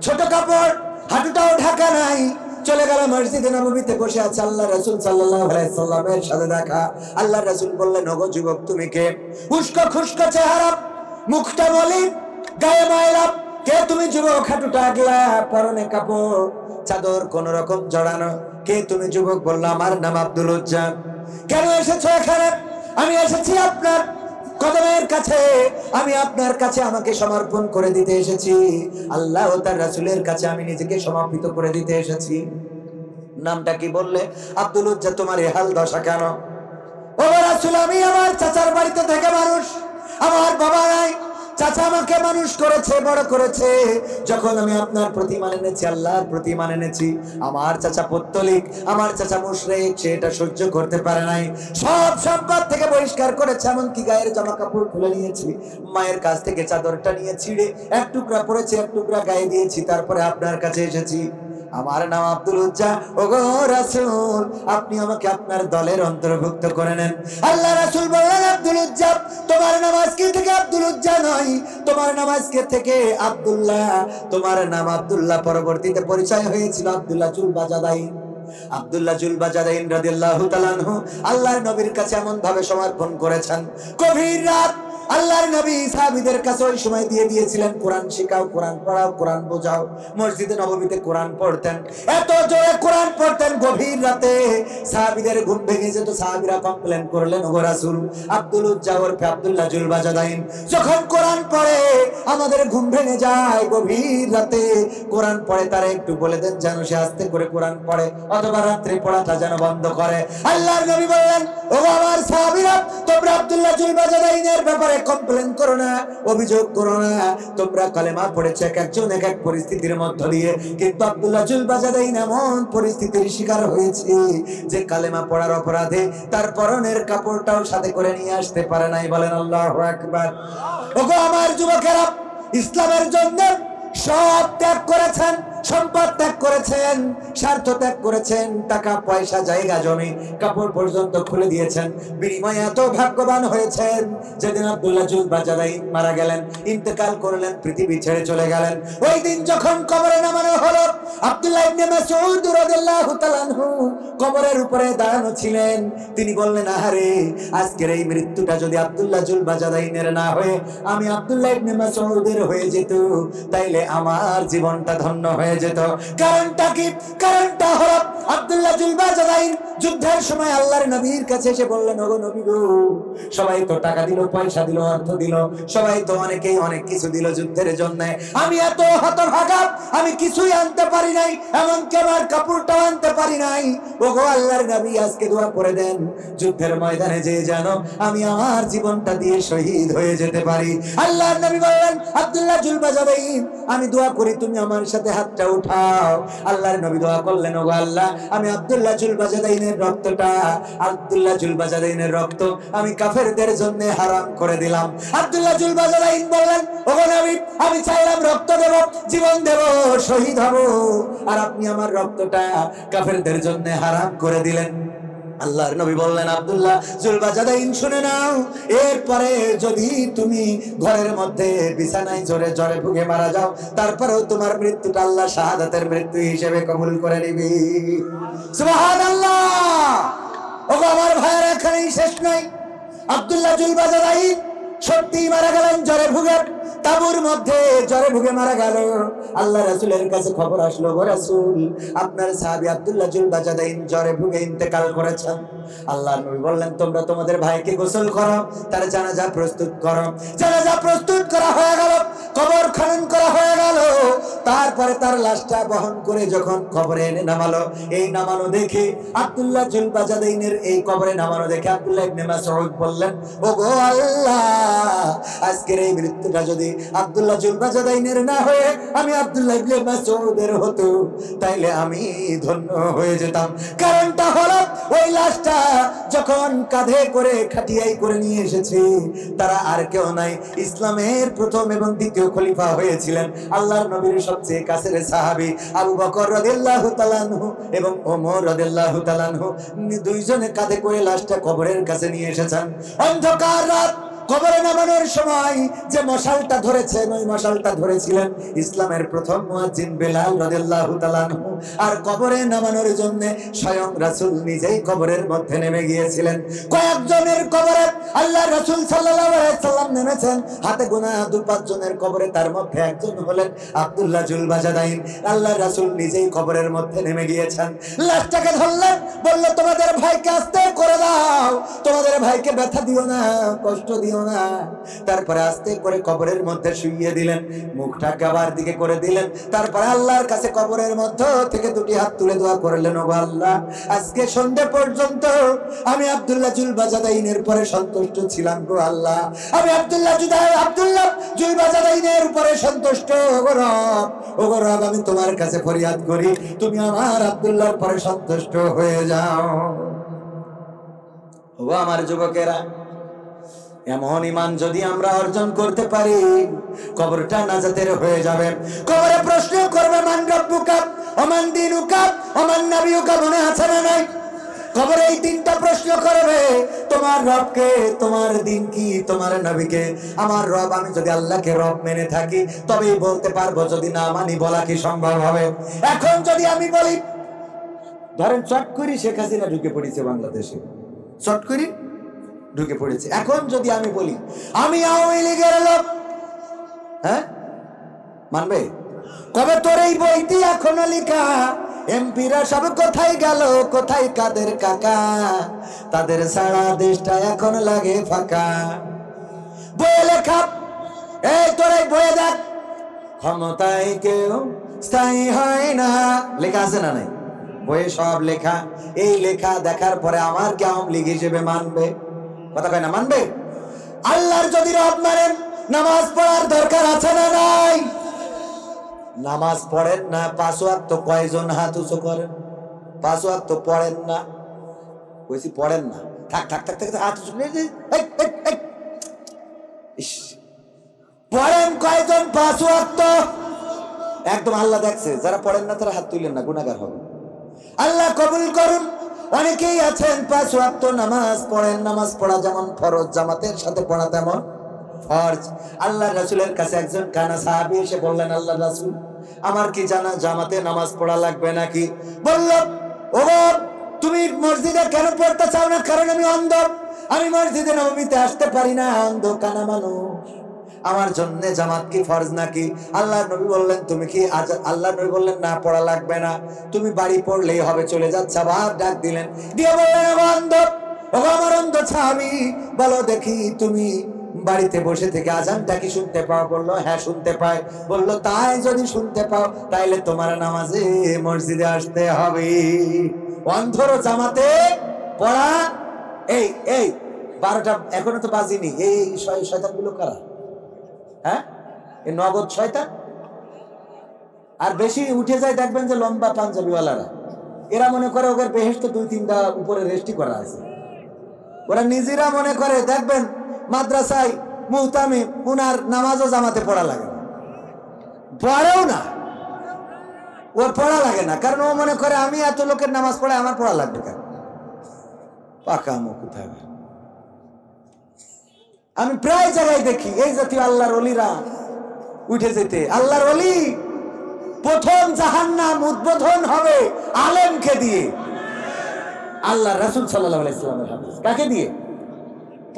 ছোট কাপড়, হাঁটুটাও ঢাকা নাই। চলে গেল মসজিদে নববীতে, বসে আছে আল্লাহ রাসূল সাল্লাল্লাহু আলাইহি সাল্লামের সাথে দেখা। আল্লাহ রাসূল বললেন, ওগো যুবক, তুমি কে? উস্কো খুস্কো চেহারা, মুখটা মলিন, গায়ে ময়লা, কে তুমি? যুবক, হাঁটুটা আগলা, পরনে কাপড়, চাদর কোন রকম জড়ানো, কে তুমি? যুবক বলল, আমার নাম আব্দুল উজ্জা। কেন এসেছো এখানে? আমি এসেছি আপনার কদমের কাছে, আমি আপনার কাছে আমাকে সমর্পণ করে দিতে এসেছি, আল্লাহ ও তার রাসূলের কাছে আমি নিজেকে সমর্পিত করে দিতে এসেছি। নামটা কি বললে? আব্দুল উজ্জা। তোমার এ হাল দশা কেন? ও রাসূল, আমি আমার চাচার বাড়িতে থেকে মানুষ, আমার বাবা নাই, চাচা আমাকে মানুষ করেছে, বড় করেছে। যখন আমি আপনার প্রতি মানে এনেছি, আল্লাহর প্রতি মানে এনেছি, আমার চাচা পত্তলিক, আমার চাচা মুশরিক, সে এটা সহ্য করতে পারে নাই। সব সম্পদ থেকে বহিষ্কার করেছে, এমনকি গায়ের জামা কাপড় খুলে নিয়েছি, মায়ের কাছ থেকে চাদরটা নিয়ে ছিঁড়ে এক টুকরা পড়েছে, এক টুকরা গায়ে দিয়েছি, তারপরে আপনার কাছে এসেছি। আমার নাম আব্দুল উজ্জা। ওগো রাসূল, আপনি আমাকে আপনার দলের অন্তর্ভুক্ত করে নেন। আল্লাহ রাসূল বললেন, আব্দুল উজ্জা, তোমার নাম আজকে থেকে আব্দুল উজ্জা নয়, তোমার নাম আজকে থেকে আব্দুল্লাহ। তোমার নাম আব্দুল্লাহ পরবর্তীতে পরিচয় হয়েছিল আব্দুল্লাহ জুলবাজাদাইন। আব্দুল্লাহ জুলবাজাদাইন রাদিয়াল্লাহু তাআলা আনহু আল্লাহর নবীর কাছে এমন ভাবে সমর্পণ করেছেন, গভীর রাত আল্লাহর নবী সাহাবীদের কাছে ওই সময় দিয়ে দিয়েছিলেন, কোরআন শিখাও, কোরআন পড়াও, কোরআন বোঝাও। মসজিদে নববীতে কোরআন পড়তেন, এত জোরে কোরআন পড়তেন, গভীর রাতে সাহাবীদের ঘুম ভেঙে যেত। সাহাবীরা কমপ্লেন করলেন, ওগো রাসূল, আব্দুল উজ্জা ওরফে আব্দুল্লাহ জুলবাজাদাইন যখন কোরআন পড়ে আমাদের ঘুম ভেঙে যায়, গভীর রাতে কোরআন পড়ে, তারা একটু বলে দেন যেন সে আস্তে করে কোরআন পড়ে, অথবা রাত্রে পড়াটা যেন বন্ধ করে। আল্লাহর নবী বললেন, ওগো আমার সাহাবীরা, তোমরা আব্দুল্লাহ জুলবাজাদাইনের ব্যাপারে কমপ্লেন করো না, অভিযোগ করো না। তোমরা কালেমা পড়েছে এক একজন এক এক পরিস্থিতির মধ্য দিয়ে, কিন্তু আব্দুল্লাহ জুলবাজাদাইন এমন পরিস্থিতির শিকার হয়েছে যে কালেমা পড়ার অপরাধে তার পরনের কাপড়টাও সাথে করে নিয়ে আসতে পারে নাই। বলেন আল্লাহু আকবার। ওগো আমার যুবকেরা, ইসলামের জন্য সব ত্যাগ করেছেন, সম্পদ ত্যাগ করেছেন, স্বার্থ ত্যাগ করেছেন, টাকা পয়সা জায়গা জমি কাপড় পর্যন্ত খুলে দিয়েছেন, বিনিময়ে এত ভাগ্যবান হয়েছেন যেদিন আব্দুল্লাহ জুলবাজাদাইন মারা গেলেন, ইন্তেকাল করলেন, পৃথিবী ছেড়ে চলে গেলেন। ওই দিন যখন কবরে নামানো হলো, আব্দুল্লাহ ইবনে মাসউদ রাদিয়াল্লাহু তাআলা আনহু কবরের উপরে দাঁড়ানো ছিলেন। তিনি বললেন, আহারে, আজকের এই মৃত্যুটা যদি আব্দুল্লাহ জুলবাজাদাইনের না হয়ে আমি আব্দুল্লাহ ইবনে মাসউদের হয়ে যেত, তাইলে আমার জীবনটা ধন্য হয়ে যেত। কারণটা কি? কারণটা হলো আব্দুল্লাহ জুলবাজাদাইন যুদ্ধের সময় আল্লাহর নবীর কাছে এসে বললেন, ওগো নবী গো, সবাই তো টাকা দিল, পয়সা দিল, অর্থ দিল, সবাই তো অনেকেই অনেক কিছু দিল যুদ্ধের জন্য, আমি এত হতভাগা, আমি কিছুই আনতে পারি নাই, এমনকি আমার কাপড়টাও আনতে পারি নাই। ওগো আল্লাহর নবী, আজকে দোয়া করে দেন, যুদ্ধের ময়দানে যে জানো আমি আমার জীবনটা দিয়ে শহীদ হয়ে যেতে পারি। আল্লাহর নবী বললেন, আব্দুল্লাহ জুলবাজাদাইন, আমি দোয়া করি তুমি আমার সাথে হাতটা উঠাও। আল্লাহর নবী দোয়া করলেন, ওগো আল্লাহ, আমি আব্দুল্লাহ জুলবাজাদাইনের রক্তটা, আব্দুল্লাহ জুলবাজাদাইনের রক্ত আমি কাফেরদের জন্য হারাম করে দিলাম। আব্দুল্লাহ জুলবাজাদাইন বললেন, ওগো নবী, আমি চাইলাম রক্ত দেব, জীবন দেব, শহীদ হব, আর আপনি আমার রক্তটা কাফেরদের জন্য হারাম করে দিলেন। আল্লাহর নবী বললেন, আব্দুল্লাহ জুলবাজাদাইন, শুনে নাও, এরপরে যদি তুমি ঘরের মধ্যে বিছানায় জ্বরে ভুগে মারা যাও, তারপরেও তোমার মৃত্যুটা আল্লাহ শাহাদাতের মৃত্যু হিসেবে কবুল করে নিবি। সুবহানাল্লাহ। ওগো আমার ভাইয়েরা, এখানেই শেষ নয়। আব্দুল্লাহ জুলবাজাদাইন সত্যি মারা গেলেন জ্বরে ভুগে, তাবুর মধ্যে জ্বরে ভুগে মারা গেল। আল্লাহ রাসূলের কাছে খবর আসলো, গো রাসূল, আপনার সাহাবী আব্দুল্লাহ জুলবাজাদাইন জ্বরে ভুগে ইন্তেকাল করেছেন। আল্লাহর নবী বললেন, তোমরা তোমাদের ভাইকে গোসল করো, তার জানাজা প্রস্তুত করো। জানাজা প্রস্তুত করা হয়ে গেল, কবর খনন করা হয়ে গেল, তারপরে তার লাশটা বহন করে যখন কবরে এনে নামালো, এই নামানো দেখে আব্দুল্লাহ জুলবাজাদাইনের এই কবরে নামানো দেখে আব্দুল্লাহ ইবনে মাসউদ বললেন, ওগো আল্লাহ, আজকের এই মৃত্যুটা যদি আব্দুল্লাহ জুলবাজাদাইনের না হয়ে আমি আব্দুল্লাহ ইবনে মাসউদের হতো, তাইলে আমি ধন্য হয়ে যেতাম। কারণটা হলো, ওই লাশটা যখন কাঁধে করে খাটিয়াই করে নিয়ে এসেছে, তারা আর কেউ নাই, ইসলামের প্রথম এবং দ্বিতীয় খলিফা হয়েছিলেন আল্লাহর নবীর সবচেয়ে কাছের সাহাবী আবু বকর রাদিয়াল্লাহু তাআলা আনহু এবং ওমর রাদিয়াল্লাহু তাআলা আনহু, দুইজনে কাঁধে করে লাশটা কবরের কাছে নিয়ে এসেছেন। অন্ধকার রাত, কবরে নামানোর সময় যে মশালটা ধরেছেন, ওই মশালটা ধরেছিলেন ইসলামের প্রথম মুয়াজ্জিন বেলাল রাদিয়াল্লাহু তাআলা আনহু। আর কবরে নামানোর জন্য স্বয়ং রাসূল নিজেই কবরের মধ্যে নেমে গিয়েছিলেন। কয়েকজনের কবরে আল্লাহর রাসূল সাল্লাল্লাহু আলাইহি সাল্লাম নেমেছেন, হাতে গোনা 2-5 জনের কবরে, তার মধ্যে একজন হলেন আব্দুল্লাহ জুলবাজাদাইন। আল্লাহর রাসূল নিজেই কবরের মধ্যে নেমে গিয়েছেন, লাশটাকে ধরলেন, বলল, তোমাদের ভাইকে আস্তে করে দাও, তোমাদের ভাইকে ব্যথা দিও না, কষ্ট দিও না। তারপরে আস্তে করে কবরের মধ্যে শুইয়ে দিলেন, মুখটা কাবার দিকে করে দিলেন। তারপরে আল্লাহর কাছে কবরের মধ্য থেকে দুটি হাত তুলে দোয়া করলেন, ওগো আল্লাহ, আজকে সন্ধ্যা পর্যন্ত আমি আব্দুল্লাহ জুলবাজাদাইনের পরে সন্তুষ্ট ছিলাম গো আল্লাহ। আমি আব্দুল্লাহ জুলবাজাদাইনের উপরে সন্তুষ্ট। ওগো রব, ওগো রব, আমি তোমার কাছে ফরিয়াদ করি, তুমি আমার আব্দুল্লাহর পরে সন্তুষ্ট হয়ে যাও। ও আমার যুবকেরা, এমন ঈমান যদি আমরা অর্জন করতে পারি, কবরটা নাজাতের হয়ে যাবে। কবরে প্রশ্ন করবে, মান রব্বুকা ওমান দীনুকা ওমান নাবিয়ুকা, মনে আছে না নাই? কবরে এই তিনটা প্রশ্ন করবে, তোমার রবকে, তোমার দিন কি, তোমার নবীকে। আমার রব, আমি যদি আল্লাহকে রব মেনে থাকি তবেই বলতে পারবো, যদি না মানি বলা কি সম্ভব হবে? এখন যদি আমি বলি, ধরেন চট করি শেখ হাসিনা ঢুকে পড়েছে বাংলাদেশে, চট করি ঢুকে পড়েছে। এখন যদি আমি বলি আমি আওয়ামী লীগের লোক, হ্যাঁ মানবে? কবে তোর এই বইটি এখনো লেখা, এমপিরা সব কোথায় গেল, কোথায় কাদের কাকা, তাদের সারা দেশটা এখন লাগে ফাঁকা। বইয়ে লেখা, এই তোর এই বইয়ে দেখ, ক্ষমতায় কেউ স্থায়ী হয় না, লেখা আছে না নাই? বইয়ে সব লেখা। এই লেখা দেখার পরে আমার কি আওয়ামী লীগ হিসেবে মানবে? কথা কয় না, মানবে? আল্লাহর যদি রব মানেন, নামাজ পড়ার দরকার আছে না নাই? নামাজ পড়েন না, 5 ওয়াক্ত কয়জন হাত উঁচু করেন? 5 ওয়াক্ত পড়েন না, কইছি পড়েন না, থাক থাক থাক থাক, হাত উঁচু পড়েন কয়জন 5 ওয়াক্ত? একদম আল্লাহ দেখছে, যারা পড়েন না তারা হাত তুলেন না, গুনাহগার হবে। আল্লাহ কবুল করুন। অনেকেই আছেন 5 ওয়াক্ত নামাজ পড়েন, নামাজ পড়া যেমন ফরজ, জামাতের সাথে পড়া তেমন ফরজ। আল্লাহ রাসূলের কাছে একজন কানা সাহাবী এসে বললেন, আল্লাহ রাসূল, আমার কি জানা জামাতে নামাজ পড়া লাগবে নাকি? বলল, ওগো, তুমি মসজিদে কেন পড়তে চাও না? কারণ আমি অন্ধ, আমি মসজিদে নববীতে আসতে পারি না, অন্ধ কানা মানুষ, আমার জন্য জামাত কি ফরজ নাকি? আল্লাহর নবী বললেন, তুমি কি আল্লাহর নবী বললেন, না পড়া লাগবে না, তুমি বাড়ি পড়লেই হবে, চলে যাচ্ছে। আবার ডাক দিলেন, দিয়ে বললেন, অন্ধ, ওগো আমার অন্ধ ছাবি, বলো দেখি তুমি বাড়িতে বসে থেকে আজানটা কি শুনতে পাও? বললো, হ্যাঁ শুনতে পাই। বললো, তাই যদি শুনতে পাও তাইলে তোমার নামাজে মসজিদে আসতে হবে। অন্ধর জামাতে পড়া, এই এই 12টা এখনো তো বাজিনি, এই শয়তানগুলো কারা? হ্যাঁ, এই নগদ শয়তান। আর বেশি উঠে যায় দেখবেন যে লম্বা পাঞ্জাবিওয়ালারা, এরা মনে করে ওদের বেহেশতে 2-3টা উপরে রেস্টি করা আছে। ওরা নিজেরা মনে করে, দেখবেন মাদ্রাসায় মুহতামিম, উনার নামাজও জামাতে পড়া লাগে না, পড়েও না, ওর পড়া লাগে না, কারণ ও মনে করে আমি এত লোকের নামাজ পড়ে, আমার পড়া লাগবে কেন? পাকা মুখ কোথায়। আমি প্রায় জায়গায় দেখি এই জাতীয় আল্লাহর ওলিরা উঠে যেতে। আল্লাহর ওলি প্রথম জাহান্নাম উদ্বোধন হবে আলেমকে দিয়ে। আল্লাহ রাসূল সাল্লাল্লাহু আলাইহি ওয়াসাল্লামের হাদিস। কাকে দিয়ে?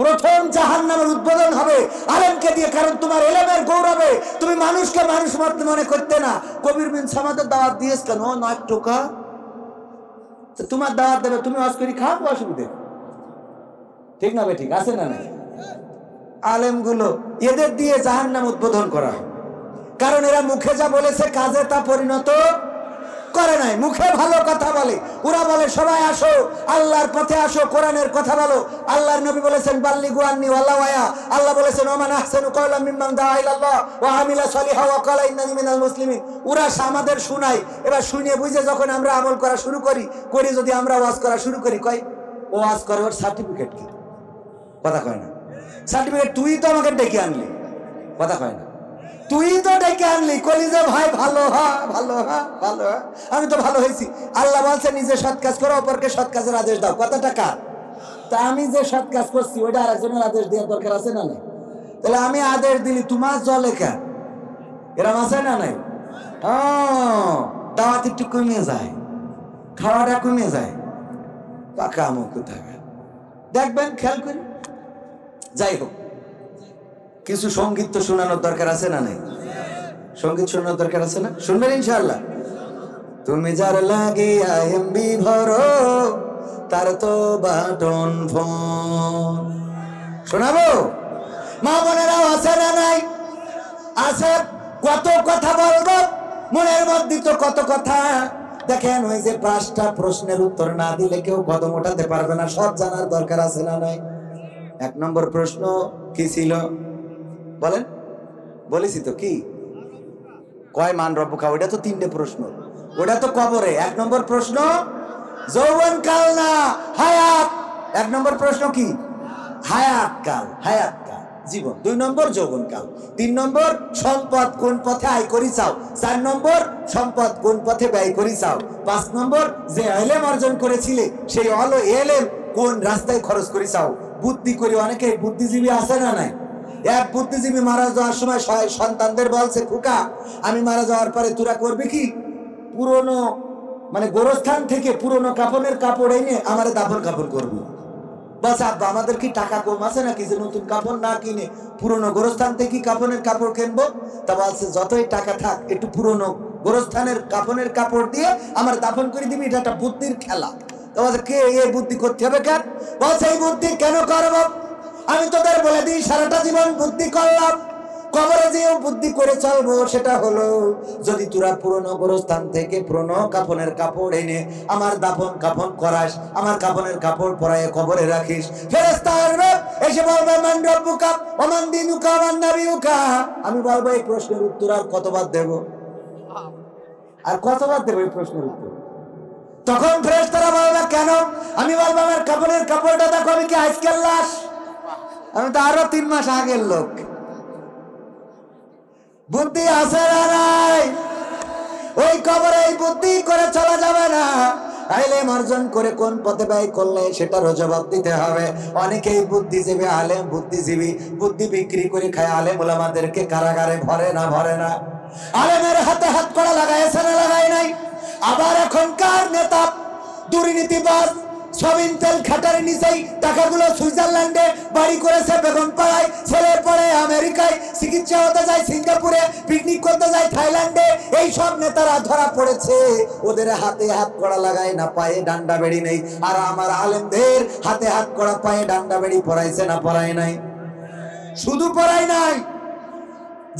প্রথম জাহান্নামের উদ্বোধন হবে আলেমকে দিয়ে। কারণ তোমার ইলমের গৌরবে তুমি মানুষকে মানুষ মনে করতে না। কবির বিন সামাদের দাওয়াত দিয়েছ কেন? নয় টোকা, তোমার দাওয়াত দেবে, তুমি ওয়াজ করি খাও, অসুবিধে ঠিক না? ঠিক আছে না? নাই আলেমগুলো এদের দিয়ে জাহান্নাম উদ্বোধন করা, কারণ এরা মুখে যা বলেছে কাজে তা পরিণত করে নাই। মুখে ভালো কথা বলে, ওরা বলে সবাই আসো আল্লাহর পথে আসো, কোরআনের কথা বলো। আল্লাহর নবী বলেছেন বাল্লিগু আন্নি ওয়ালাউ আয়া, আল্লাহ বলেছেন ওমান আহসানু কাওলাম মিম্মান দাআ ইলাল্লাহ ওয়া আমিলা সলিহা ওয়া ক্বালা ইন্নানি মিনাল মুসলিমিন। ওরা আমাদের শোনায়, এবার শুনে বুঝে যখন আমরা আমল করা শুরু করি, যদি আমরা ওয়াজ করা শুরু করি, কয় ও ওয়াজ করে, ওর সার্টিফিকেট কি? কথা কয় না। সার্টিফিকেট তুই তো আমাকে ডেকে আনলি, কথা কয় না। তুই তো ডেকে আনলি, কলি যে ভাই ভালো হ্যাঁ ভালো হ্যাঁ ভালো হ্যাঁ, আমি তো ভালো হয়েছি। আল্লাহ বলছে নিজে সৎ কাজ করো, অপরকে সৎ কাজের আদেশ দাও। কথাটা কার? তা আমি যে সৎ কাজ করছি ওইটা আরেকজনের আদেশ দেওয়ার দরকার আছে না নাই? তাহলে আমি আদেশ দিলি, তোমার জলে কেন? এরম আছে না নাই? দাওয়াত একটু কমে যায়, খাওয়াটা কমে যায়, পাকা মুখ কোথায় দেখবেন, খেয়াল করি। যাই হোক, কিছু সঙ্গীত তো শোনানোর দরকার আছে না নাই? সঙ্গীত শোনানোর দরকার আছে না? শুনবেন ইনশাআল্লাহ। তুমি যার লাগিয়া এমবি ভরো, তার তো বাটন ফোন। শোনাবো? মা বোনেরাও আছে না নাই? আছে। কত কথা বলবো, মনের মধ্যে তো কত কথা। দেখেন, ওই যে 5টা প্রশ্নের উত্তর না দিলে কেউ কদম ওঠাতে পারবে না, সব জানার দরকার আছে না নাই? 1 নম্বর প্রশ্ন কি ছিল বলেন? বলেছি তো, কি কয় মান রব্বুকা, ওটা তো 3টে প্রশ্ন, ওটা তো কবরে। 1 নম্বর প্রশ্ন যৌবন কাল না হায়াত। 1 নম্বর প্রশ্ন কি? হায়াত কাল, হায়াত কাল জীবন। 2 নম্বর যৌবন কাল। 3 নম্বর সম্পদ কোন পথে আয় করি চাও। 4 নম্বর সম্পদ কোন পথে ব্যয় করি চাও। 5 নম্বর যে ইলম অর্জন করেছিলে সেই ইলম কোন রাস্তায় খরচ করি চাও। বুদ্ধি করে অনেকে বুদ্ধিজীবী আছে না নাই? এক বুদ্ধিজীবী মারা যাওয়ার সময় সন্তানদের বলছে, খোকা আমি মারা যাওয়ার পরে তোরা করবি কি, পুরনো মানে গোরস্থান থেকে পুরনো কাপড়ের কাপড় এনে আমার দাফন কাপড় করবি। বলছে, আব্বা আমাদের কি টাকা কম আছে নাকি যে নতুন কাপড় না কিনে পুরনো গোরস্থান থেকে কাপড়ের কাপড় কিনবো? তা বলছে, যতই টাকা থাক একটু পুরনো গোরস্থানের কাপড়ের কাপড় দিয়ে আমার দাফন করে দিবি, এটা একটা বুদ্ধির খেলা। তা বলছে, কে এই বুদ্ধি করতে হবে কেন? বলছে, এই বুদ্ধি কেন করবো, আমি তোদের বলে দিই, সারাটা জীবন বুদ্ধি করলাম, কবরে যেও বুদ্ধি করে চলবো। সেটা হলো, যদি তোরা পুরনো গোরস্থান থেকে পুরনো কাফনের কাপড় এনে আমার দাফন কাফন করাস, আমার কাফনের কাপড় পরায়ে কবরে রাখিস, ফেরেশতা আসবে এসে বলবে, মান রব্বুকা ওয়া মান দীনুকা ওয়া মান নাবিয়ুকা। আমি বলবো, এই প্রশ্নের উত্তর আর কতবার দেব, আর কতবার দেব এই প্রশ্নের উত্তর? তখন ফেরেশতারা বলবে, কেন? আমি বলবো, আমার কাফনের কাপড়টা দেখো, আমি কি আজকের লাশ? আমি তো আরো 3 মাস আগের লোক। বুদ্ধি আছে না নাই? ওই কবরে এই বুদ্ধি করে চলা যাবে না। ইলম অর্জন করে কোন পথে ব্যয় করলে সেটারও জবাব দিতে হবে। অনেকেই বুদ্ধিজীবী, আলেম বুদ্ধিজীবী, বুদ্ধি বিক্রি করে খায়। আলেম ওলামাদেরকে কারাগারে ভরে না, ভরে না? আলেমের হাতে হাত করা লাগাইছে না, লাগাই নাই? আবার এখনকার নেতা দুর্নীতিবাজ সবিন তেল খাটার নিচেই টাকাগুলো সুইজারল্যান্ডে বাড়ি করেছে, বেগম পাড়ায়, ছেলে পড়ে আমেরিকায় চিকিৎসা হতে যায়, সিঙ্গাপুরে পিকনিক করতে যায়, থাইল্যান্ডে। এই সব নেতারা ধরা পড়েছে। ওদের হাতে হাত করা লাগায় না, পায়ে ডান্ডা বেড়ি নেই। আর আমার আলেমদের হাতে হাত করা, পায়ে ডান্ডা বেড়ি পড়াইছে না, পড়ায় নাই? শুধু পড়াই নাই,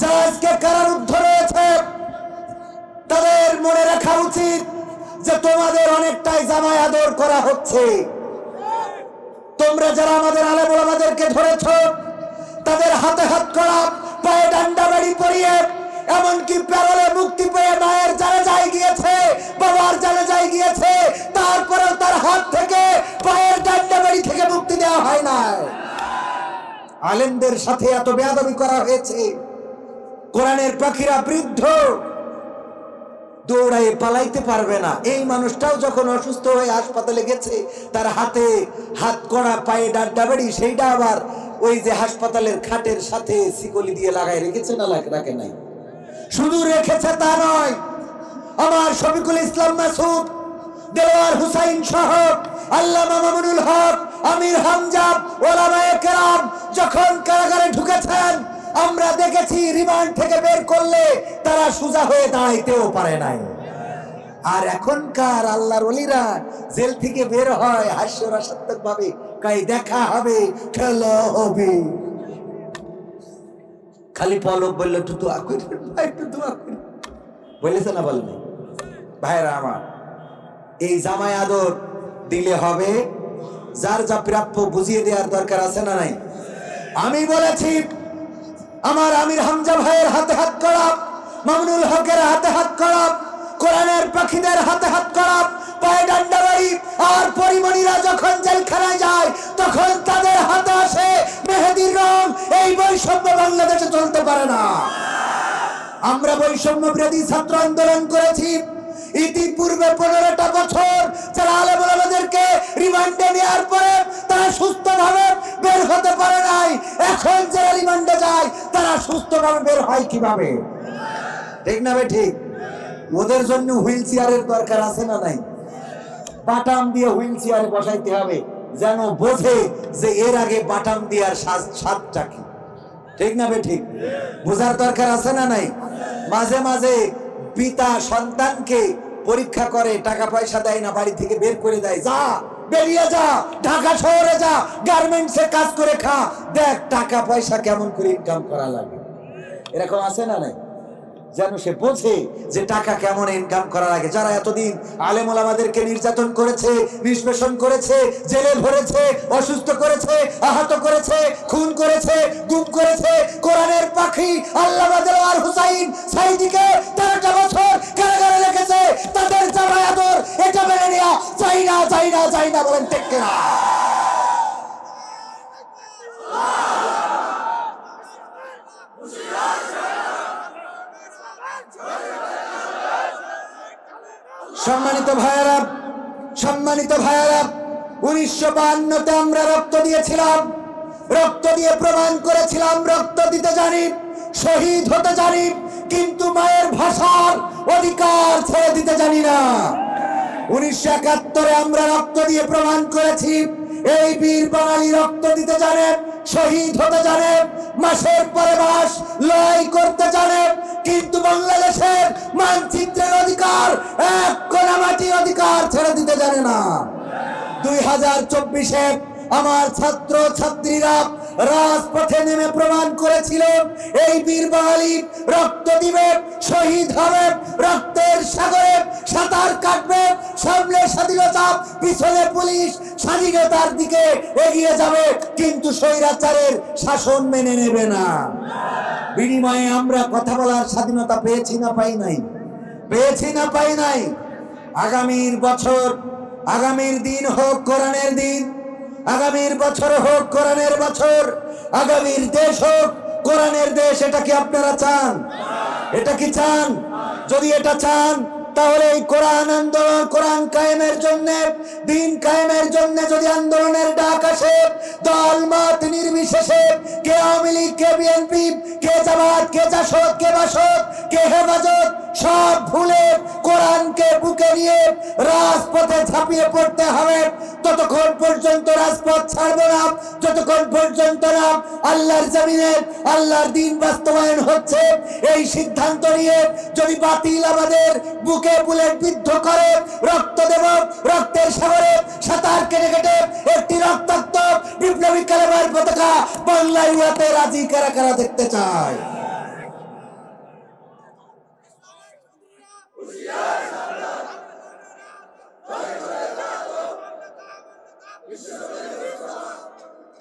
যারা আজকে কারারুদ্ধ রয়েছে তাদের মনে রাখা উচিত যে তোমাদের অনেকটাই জামাই আদর করা হচ্ছে। তোমরা যারা আমাদের আলেম ওলামাদেরকে ধরেছ, তাদের হাতে হাত করা, পায়ে ডান্ডা বাড়ি পরিয়ে, এমনকি প্যারোলে মুক্তি পেয়ে মায়ের জানাজায় গিয়েছে, বাবার জানাজায় গিয়েছে, তারপরেও তার হাত থেকে, পায়ের ডান্ডা বাড়ি থেকে মুক্তি দেওয়া হয় না। আলেমদের সাথে এত বেয়াদবি করা হয়েছে। কোরআনের পাখিরা বৃদ্ধ, দৌড়াই পালাইতে পারবে না। এই মানুষটাও যখন অসুস্থ হয়ে হাসপাতালে গেছে, তার হাতে হাত করা, পায়ে ডান্ডা বাড়ি, সেইটা আবার ওই যে হাসপাতালের খাটের সাথে শিকলি দিয়ে লাগাই রেখেছে না, রাখে নাই? শুধু রেখেছে তা নয়, আমার শফিকুল ইসলাম মাসুদ, দেলোয়ার হুসাইন সহ, আল্লামা মামুনুল হক, আমির হামজা, ওলামায়ে কেরাম যখন কারাগারে ঢুকেছেন, আমরা দেখেছি রিমান্ড থেকে বের করলে তারা সোজা হয়ে দাঁড়াইতেও পারে নাই। আর এখনকার আল্লাহর ওলিরা জেল থেকে বের হয় হাস্যরসাত্মক ভাবে, কাই দেখা হবে, খেলা হবে। খালি পলক বললো, একটু দোয়া করি, একটু দোয়া করি, বলেছে না, বলেনি? ভাইরা আমার, এই জামাই আদর দিলে হবে, যার যা প্রাপ্য বুঝিয়ে দেওয়ার দরকার আছে না নাই? আমি বলেছি, আমার আমির হামজা ভাইয়ের হাতে হাত করা, মামুনুল হকের হাতে হাত করা, কোরআনের পাখিদের হাতে হাত করা, পায়ে ডান্ডা বাড়ি। আর পরিমণিরা যখন জেলখানায় যায়, তখন তাদের হাতে আসে মেহেদির রং। এই বৈষম্য বাংলাদেশে চলতে পারে না। আমরা বৈষম্য বিরোধী ছাত্র আন্দোলন করেছি ইতিপূর্বে 15টা বছর। যারা আলেম ওলামাদেরকে রিমান্ডে নেওয়ার পরে তারা সুস্থভাবে বের হতে পারে নাই, এখন যারা রিমান্ডে যায় তারা সুস্থভাবে বের হয় কিভাবে? ঠিক না বে ঠিক? ওদের জন্য হুইল চেয়ারের দরকার আছে না নাই? বাটাম দিয়ে হুইল চেয়ারে বসাইতে হবে, যেন বোঝে যে এর আগে বাটাম দেওয়ার স্বাদটা কি। ঠিক না বে ঠিক? বোঝার দরকার আছে না নাই? মাঝে মাঝে পিতা সন্তানকে পরীক্ষা করে, টাকা পয়সা দেয় না, বাড়ি থেকে বের করে দেয়, যা বেরিয়ে যা, ঢাকা শহরে যা, গার্মেন্টসে কাজ করে খা, দেখ টাকা পয়সা কেমন করে ইনকাম করা লাগে। এরকম আছে না নাই? যেন সে বোঝে যে টাকা কেমন ইনকাম করা লাগে। যারা এতদিন আলেম ওলামাদেরকে নির্যাতন করেছে, নিষ্পেষণ করেছে, জেলে ভরেছে, অসুস্থ করেছে, আহত করেছে, খুন করেছে, গুম করেছে, কোরআনের পাখি আল্লামা দেওয়ার হুসাইন সাইদিকে 13টা বছর কারাগারে রেখেছে, তাদের জামাই আদর এটা মেনে নেওয়া চাই না বলেন ঠিক কিনা? সম্মানিত ভাইয়েরা, 1952-তে আমরা রক্ত দিয়েছিলাম, রক্ত দিয়ে প্রমাণ করেছিলাম রক্ত দিতে জানি, শহীদ হতে জানি, কিন্তু মায়ের ভাষার অধিকার ছেড়ে দিতে জানি না। 1971-এ আমরা রক্ত দিয়ে প্রমাণ করেছি এই বীর বাঙালি রক্ত দিতে জানে, শহীদ হতে জানে, মাসের পরে মাস লড়াই করতে জানে, কিন্তু বাংলাদেশের মানচিত্রের অধিকার, এক কোনা মাটির অধিকার ছেড়ে দিতে জানে না। 2024-এ আমার ছাত্র ছাত্রীরা রাজপথে নেমে প্রমাণ করেছিল এই বীর বাঙালি রক্ত দিবে, শহীদ হবে, রক্তের সাগরে সাঁতার কাটবে, সামনে স্বাধীনতা, পিছনে পুলিশ, স্বাধীনতার দিকে এগিয়ে যাবে, কিন্তু স্বৈরাচারের শাসন মেনে নেবে না। বিনিময়ে আমরা কথা বলার স্বাধীনতা পেয়েছি না পাই নাই? পেয়েছি না পাই নাই? আগামীর বছর, আগামীর দিন হোক কোরআনের দিন, আগামীর বছর হোক কোরআনের বছর, আগামীর দেশ হোক কোরআনের দেশ। এটা কি আপনারা চান? এটা কি চান? যদি এটা চান তাহলে এই কোরআন আন্দোলন, কোরআন কায়েমের জন্য, দিন কায়েমের জন্য যদি আন্দোলনের ডাক আসে, দল মত নির্বিশেষে, কে আওয়ামী লীগ, কে বিএনপি, কে জামাত, কে জাসদ, কে বাসদ, কে হেফাজত, সব ভুলে কোরআনকে বুকে নিয়ে রাজপথে ঝাঁপিয়ে পড়তে হবে। ততক্ষণ পর্যন্ত রাজপথ ছাড়বো না যতক্ষণ পর্যন্ত না আল্লাহর জমিনে আল্লাহর দিন বাস্তবায়ন হচ্ছে। এই সিদ্ধান্ত নিয়ে যদি বাতিল আমাদের বুকে বুলেট বিদ্ধ করে, রক্ত দেব, রক্তের সাগরে সাঁতার কেটে কেটে একটি রক্তাক্ত বিপ্লবী কালেমার পতাকা বাংলায় উড়াতে রাজি কারা কারা দেখতে চায়?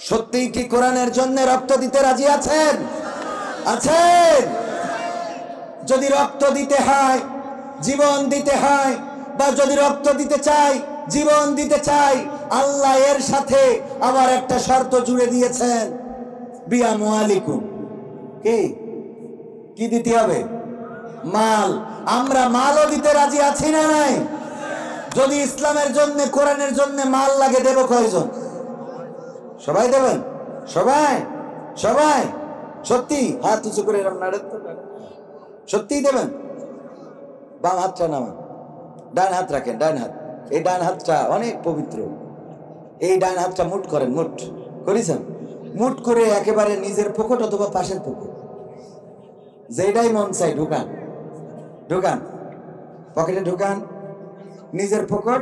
সত্যি কি কোরআনের জন্য রক্ত দিতে রাজি আছেন? আছেন? যদি রক্ত দিতে হয়, জীবন দিতে হয়, বা যদি রক্ত দিতে চাই, জীবন দিতে চাই, আল্লাহ এর সাথে আবার একটা শর্ত জুড়ে দিয়েছেন, বিআমওয়ালিকুম। কি কি দিতে হবে? মাল। আমরা মালও দিতে রাজি আছি না নাই? যদি ইসলামের জন্য, কোরআনের জন্য মাল লাগে, দেব কয়জন? সবাই দেবেন? সবাই? সবাই সত্যি হাত উঁচু করে এরকম নাড়েন তো, সত্যি দেবেন? বাম হাতটা নামান, ডান হাত রাখেন, ডান হাত, এই ডান হাতটা অনেক পবিত্র, এই ডান হাতটা মুঠ করেন, মুঠ করেছেন, মুঠ করে একেবারে নিজের পকেট অথবা পাশের পকেট, যেটাই মন চাই ঢুকান, ঢুকান, পকেটে ঢুকান, নিজের পকেট,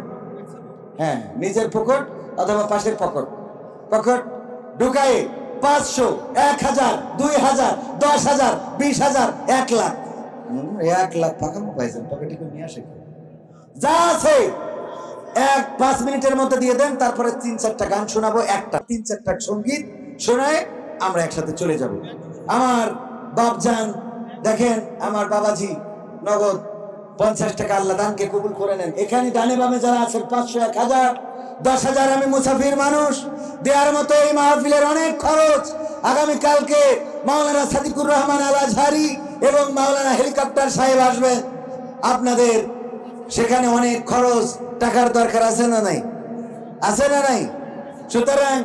হ্যাঁ নিজের পকেট অথবা পাশের পকেট, পকেট ঢুকায় 500, 1000, 2000, 10,000, 20,000, 1 লাখ, 1 লাখ টাকা পাইছেন, পকেটে করে নিয়ে আসে, যা আছে 1-5 মিনিটের মধ্যে দিয়ে দেন। তারপরে 3-4টা গান শোনাবো, একটা 3-4টা সঙ্গীত শোনায় আমরা একসাথে চলে যাব। আমার বাপজান দেখেন, আমার বাবাজি নগদ 50 টাকা আল্লাহ দানকে কবুল করে নেন। এখানে ডানে বামে যারা আছেন 500, 1000, 10,000, আমি মুসাফির মানুষ, দেওয়ার মতো এই মাহফিলের অনেক খরচ। আগামীকালকে মাওলানা সাদিকুর রহমান আল আজহারি এবং মাওলানা হেলিকপ্টার সাহেব আসবেন, আপনাদের সেখানে অনেক খরচ, টাকার দরকার আছে না নাই? আছে না নাই? সুতরাং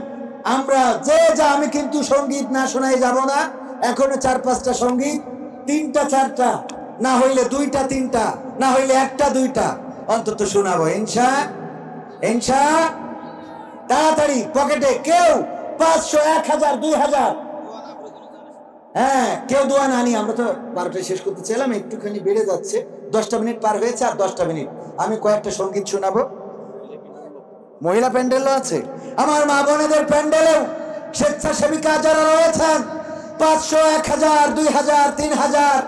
আমরা যে যা, আমি কিন্তু সঙ্গীত না শোনাই যাব না, এখনো 4-5টা সঙ্গীত, 3টা-4টা, না হইলে 2টা-3টা, না হইলে 1টা-2টা অন্তত শোনাবো ইনশা। তাড়াতাড়ি পকেটে কেউ 500, 1000, 2000, হ্যাঁ কেউ দোয়া না নিয়ে, আমরা তো 12টায় শেষ করতে চাইলাম, একটুখানি বেড়ে যাচ্ছে, 10টা মিনিট পার হয়েছে, আর 10টা মিনিট আমি কয়েকটা সঙ্গীত শোনাবো। মহিলা প্যান্ডেলও আছে। আমার মা বোনেদের প্যান্ডেলেও স্বেচ্ছাসেবিকা যারা রয়েছেন 500, 1000, 2000, 3000,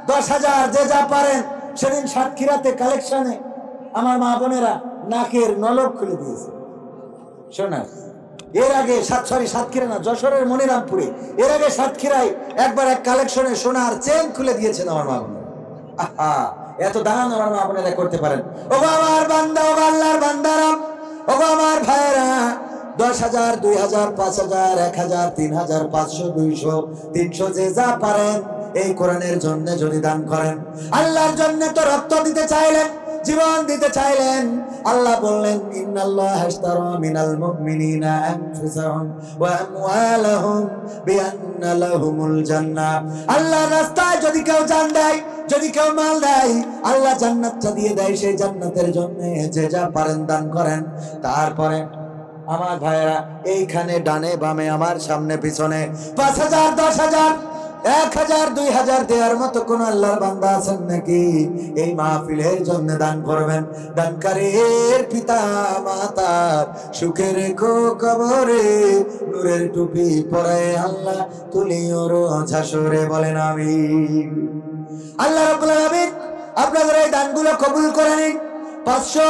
10,000 যে যা পারেন। সেদিন সাতক্ষীরাতে কালেকশনে আমার মা বোনেরা নাকের নলক খুলে দিয়েছে সোনার। এর আগে সাতক্ষীরা না, যশোরের মনিরামপুরে এর আগে সাতক্ষীরায় একবার এক কালেকশনে সোনার চেন খুলে দিয়েছেন আমার মা বোনেরা। আহা, এত দান আমার মা বোনেরা করতে পারেন। ওগো আমার বান্দা, ওগো আল্লাহর বান্দারা, ওগো আমার ভাইয়েরা, 10,000, 2,000, 5,000, 1,000, 3,000, 500, 200, 300 যে যা পারেন এই কোরআনের জন্য যদি দান করেন, আল্লাহর জন্য তো রক্ত দিতে চাইলেন, জীবন দিতে চাইলেন। আল্লাহ বললেন ইন্নাল্লাহা আশতারা মিনাল মুমিনিনা আনফুসাহুম ওয়া আমওয়ালাহুম বিআন্না লাহুমুল জান্নাহ। আল্লাহর রাস্তায় যদি কেউ জান দেয়, যদি কেউ মাল দেয়, আল্লাহ জান্নাতটা দিয়ে দেয়। সেই জান্নাতের জন্য যে যা পারেন দান করেন। তারপরে আমার ভাইয়েরা, এইখানে ডানে বামে আমার সামনে পিছনে 5,000, 10,000, 1,000, 2,000 দেওয়ার মতো কোন আল্লাহর বান্দা আছেন নাকি? এই মাহফিলের জন্য দান করবেন। দানকারীর পিতা মাতার সুখে রেখো কবরে, নূরের টুপি পরে আল্লাহ তুলিও রোজ হাসরে, বলেন আমিন। আল্লাহ রাব্বুল আলামিন আপনাদের এই দানগুলো কবুল করে নিন। 500,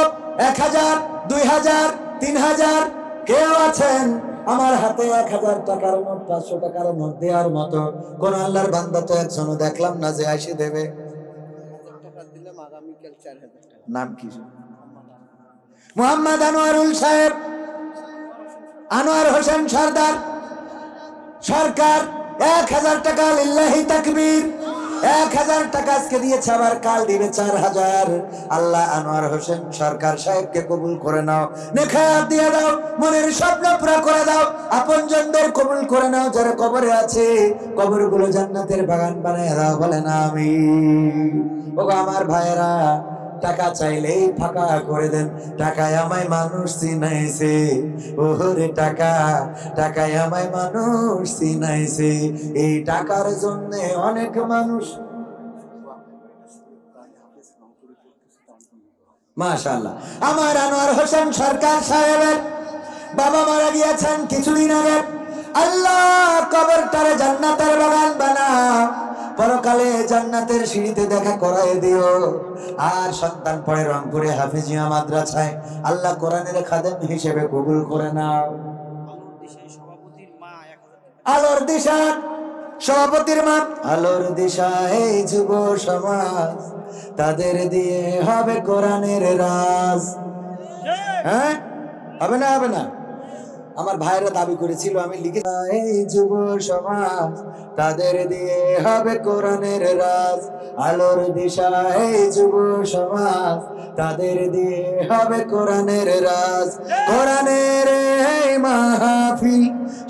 1,000, 2,000, 3,000 কেউ আছেন আমার হাতে 1,000 টাকার নোট, 500 টাকার নোট দেওয়ার মতো কোন আল্লাহর বান্দা তো একজনও দেখলাম না যে আইসে দেবে। নাম কি? মোহাম্মদ আনোয়ারুল সাহেব, আনোয়ার হোসেন সরদার সরকার 1,000 টাকা, লিল্লাহি তাকবীর। 1,000 টাকা আজকে দিয়েছে, আবার কাল দিবে 4,000। আল্লাহ আনোয়ার হোসেন সরকার সাহেবকে কবুল করে নাও, নেখায়াত দিয়ে দাও, মনের স্বপ্ন পুরো করে দাও, আপনজনদের কবুল করে নাও। যারা কবরে আছে কবরগুলো জান্নাতের বাগান বানায় দাও, বলেন আমিন। ওগো আমার ভাইয়েরা, টাকা চাইলেই ফাঁকা করে দেন। টাকায় আমায় মানুষ চিনাইছে, ওরে টাকা, টাকায় আমায় মানুষ চিনাইছে। এই টাকার জন্য অনেক মানুষ, মাশাআল্লাহ। আমার আনোয়ার হোসেন সরকার সাহেবের বাবা মারা গিয়েছেন কিছুদিন আগে। আল্লাহ কবরটারে জান্নাতের বাগান বানাও, পরকালে জান্নাতের সিঁড়িতে দেখা করায় দিও। আর সন্তান পড়ে রংপুরে হাফিজিয়া মাদ্রাসায়, আল্লাহ কোরআনের খাদেম হিসেবে কবুল করে নাও। আলোর দিশা সভাপতির মা, আলোর দিশা এই যুব সমাজ, তাদের দিয়ে হবে কোরআনের রাজ। হ্যাঁ, হবে না? হবে না? আমার ভাইরা দাবি করেছিল, আমি লিখে, এই যুব সমাজ, তাদের দিয়ে হবে কোরআনের রাজ। আলোর দিশা এই যুব সমাজ, তাদের দিয়ে হবে কোরআনের রাজ। কোরআনের এই মাহফিল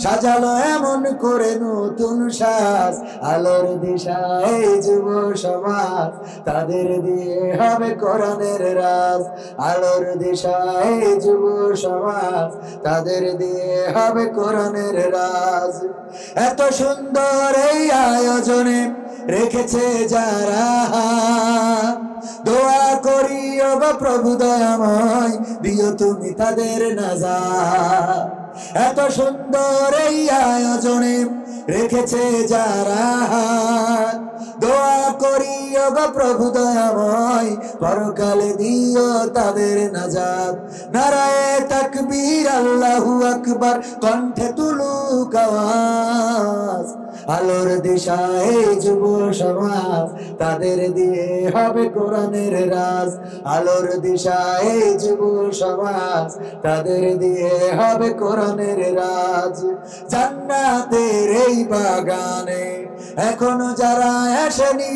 সাজালো এমন করে নতুন সাজ। আলোর দিশা এই যুব সমাজ, তাদের দিয়ে হবে কোরআনের রাজ। আলোর দিশা এই যুব সমাজ, তাদের দিয়ে হবে কোরআনের রাজ। এত সুন্দর এই আয়োজনে রেখেছে যারা, দোয়া করি ওগো প্রভু দয়াময়, দিও তুমি তাদের নাজাত। এত সুন্দর এই আয়োজনে রেখেছে যারা, দোয়া করি ওগো প্রভু দয়াময়, পরকালে দিও তাদের নাজাত। নারায়ে তাকবীর, আল্লাহু আকবার, কণ্ঠে তুলুক আওয়াজ। আলোর দিশা এই যুব সমাজ, তাদের দিয়ে হবে কোরআনের রাজ। আলোর দিশা এই যুব সমাজ, তাদের দিয়ে হবে কোরআনের রাজ। জান্নাতের এই বাগানে এখনো যারা আসেনি,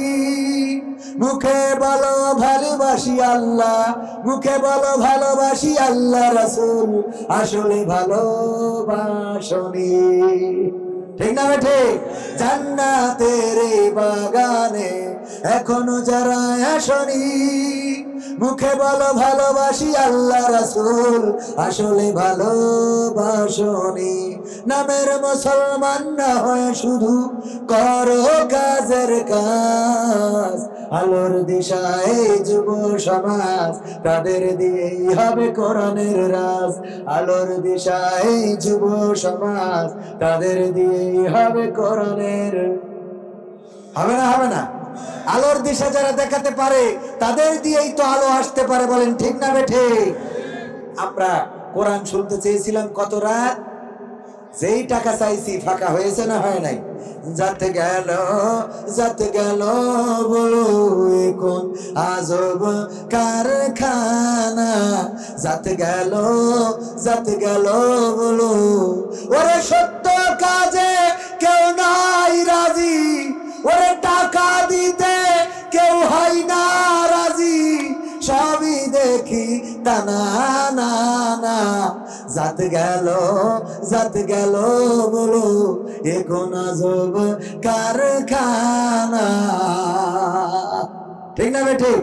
মুখে বলো ভালোবাসি আল্লাহ, মুখে বলো ভালোবাসি আল্লাহ রাসূল, আসলে ভালোবাসনি। ঠিক না বেঠে? জান্নাতের এই বাগানে এখনো যারা আসনি, মুখে বলো ভালোবাসি আল্লাহ রাসূল, আসলে ভালোবাসনি। নামের মুসলমান না হয়ে শুধু করো কাজের কাজ, আলোর দিশায় যুব সমাজ, তাদের দিয়েই হবে কোরআনের রাজ। আলোর দিশায় যুব সমাজ, তাদের দিয়েই হবে কোরআনের। হবে না? হবে না? আলোর দিশা যারা দেখাতে পারে তাদের দিয়েই তো আলো আসতে পারে। বলেন ঠিক না বেঠে? আমরা কোরআন শুনতে চেয়েছিলাম কত রাত, যেই টাকা চাইছি ফাঁকা হয়েছে না হয় নাই? যাতে গেল বলো কোন আজব কারখানা, যাতে গেল বলো। ওরে সত্য কাজে কেউ নাই রাজি, ওরে টাকা দিতে কেউ হয় না রাজি, সবই দেখি টানা না না। যাতে গেল বলো এ কোন আজব কারখানা। ঠিক না বেঠি?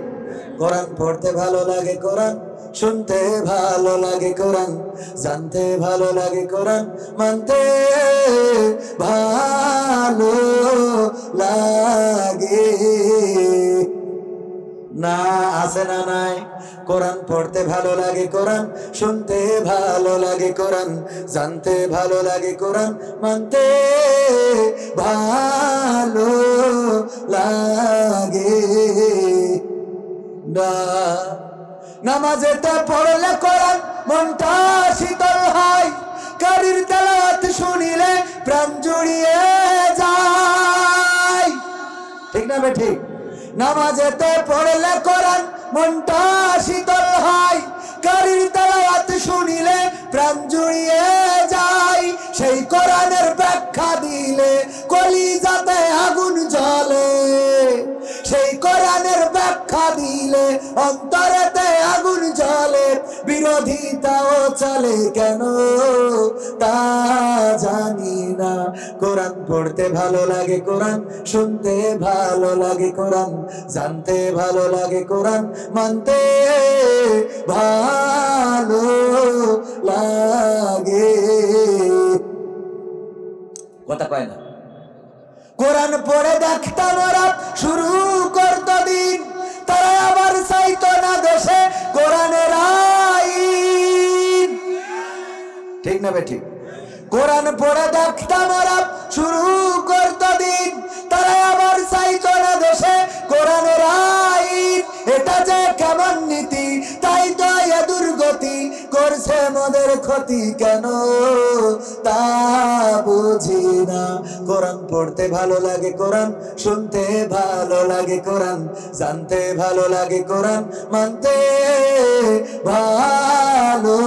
কোরআন পড়তে ভালো লাগে, কোরআন শুনতে ভালো লাগে, কোরআন জানতে ভালো লাগে, কোরআন মানতে ভালো লাগে না। আছে না নাই? কোরআন পড়তে ভালো লাগে, কোরআন শুনতে ভালো লাগে, কোরআন জানতে ভালো লাগে, কোরআন মানতে ভালো লাগে না। নামাজেতে পড়লে কোরআন মনটা শীতল হয়, কারীর তেলাওয়াত শুনিলে প্রাণ জুড়িয়ে যায়। ঠিক না বেঠিক? নামাজেতে পড়লে কোরআন মনটা শীতল হয়, কারীর তেলাওয়াত শুনিলে প্রাণ জুড়িয়ে যায়। সেই কোরআনের ব্যাখ্যা দিলে কলিজাতে আগুন জ্বলে, সেই কোরআনের ব্যাখ্যা দিলে অন্তরেতে আগুন জ্বলে। বিরোধিতাও চলে কেন তা জানি না। কোরআন পড়তে ভালো লাগে, কোরআন শুনতে ভালো লাগে, কোরআন জানতে ভালো লাগে, কোরআন মানতে ভালো লাগে। কথা কয় না? কোরআন পড়ে দেখতাম ওরা শুরু করতো দিন, তারা আবার চাইতো না দেশে কোরআনের আইন। ঠিক না বেঠিক? কোরআন পড়ে দেখতাম ওরা শুরু করতো দিন, তারা আবার চাইতো না দেশে কোরআনের আইন। এটা যে কেমন নীতি, তাই তো এ দুর্গতি করছে মোদের ক্ষতি কেন তা বুঝি না। কোরআন পড়তে ভালো লাগে, কোরআন শুনতে ভালো লাগে, কোরআন জানতে ভালো লাগে, কোরআন মানতে ভালো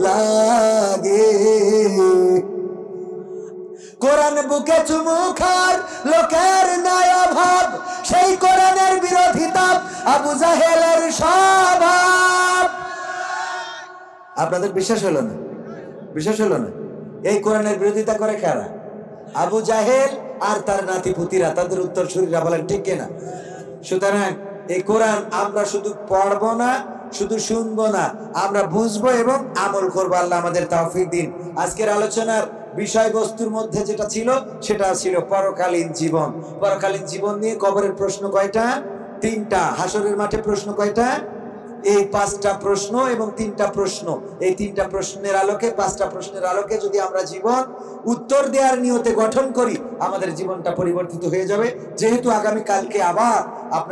লাগে। কোরআন বুকে চুমু খার লোকের নাই অভাব, সেই কোরআনের বিরোধিতা আবু জাহেলের স্বভাব। আপনাদের বিশ্বাস হলো না? বিশ্বাস হলো না? এই কোরআনের বিরোধিতা করে কারা? আবু জাহেল আর তার নাতিপুতিরা, তাদের উত্তরসূরিরা। বলেন ঠিক কিনা? সুতরাং এই কোরআন আমরা শুধু পড়বো না, শুধু শুনবো না, আমরা বুঝবো এবং আমল করবো। আল্লাহ আমাদের তৌফিক দিন। আজকের আলোচনার বিষয়বস্তুর মধ্যে যেটা ছিল সেটা ছিল পরকালীন জীবন। পরকালীন জীবন নিয়ে কবরের প্রশ্ন কয়টা? 3টা। হাসরের মাঠে প্রশ্ন কয়টা? এই 5টা প্রশ্ন এবং 3টা প্রশ্ন। এই 3টা প্রশ্নের আলোকে, 5টা প্রশ্নের আলোকে যদি আমরা জীবন উত্তর দেওয়ার নিয়তে গঠন করি, আমাদের জীবনটা পরিবর্তিত হয়ে যাবে। যেহেতু আগামী কালকে আবার আপনার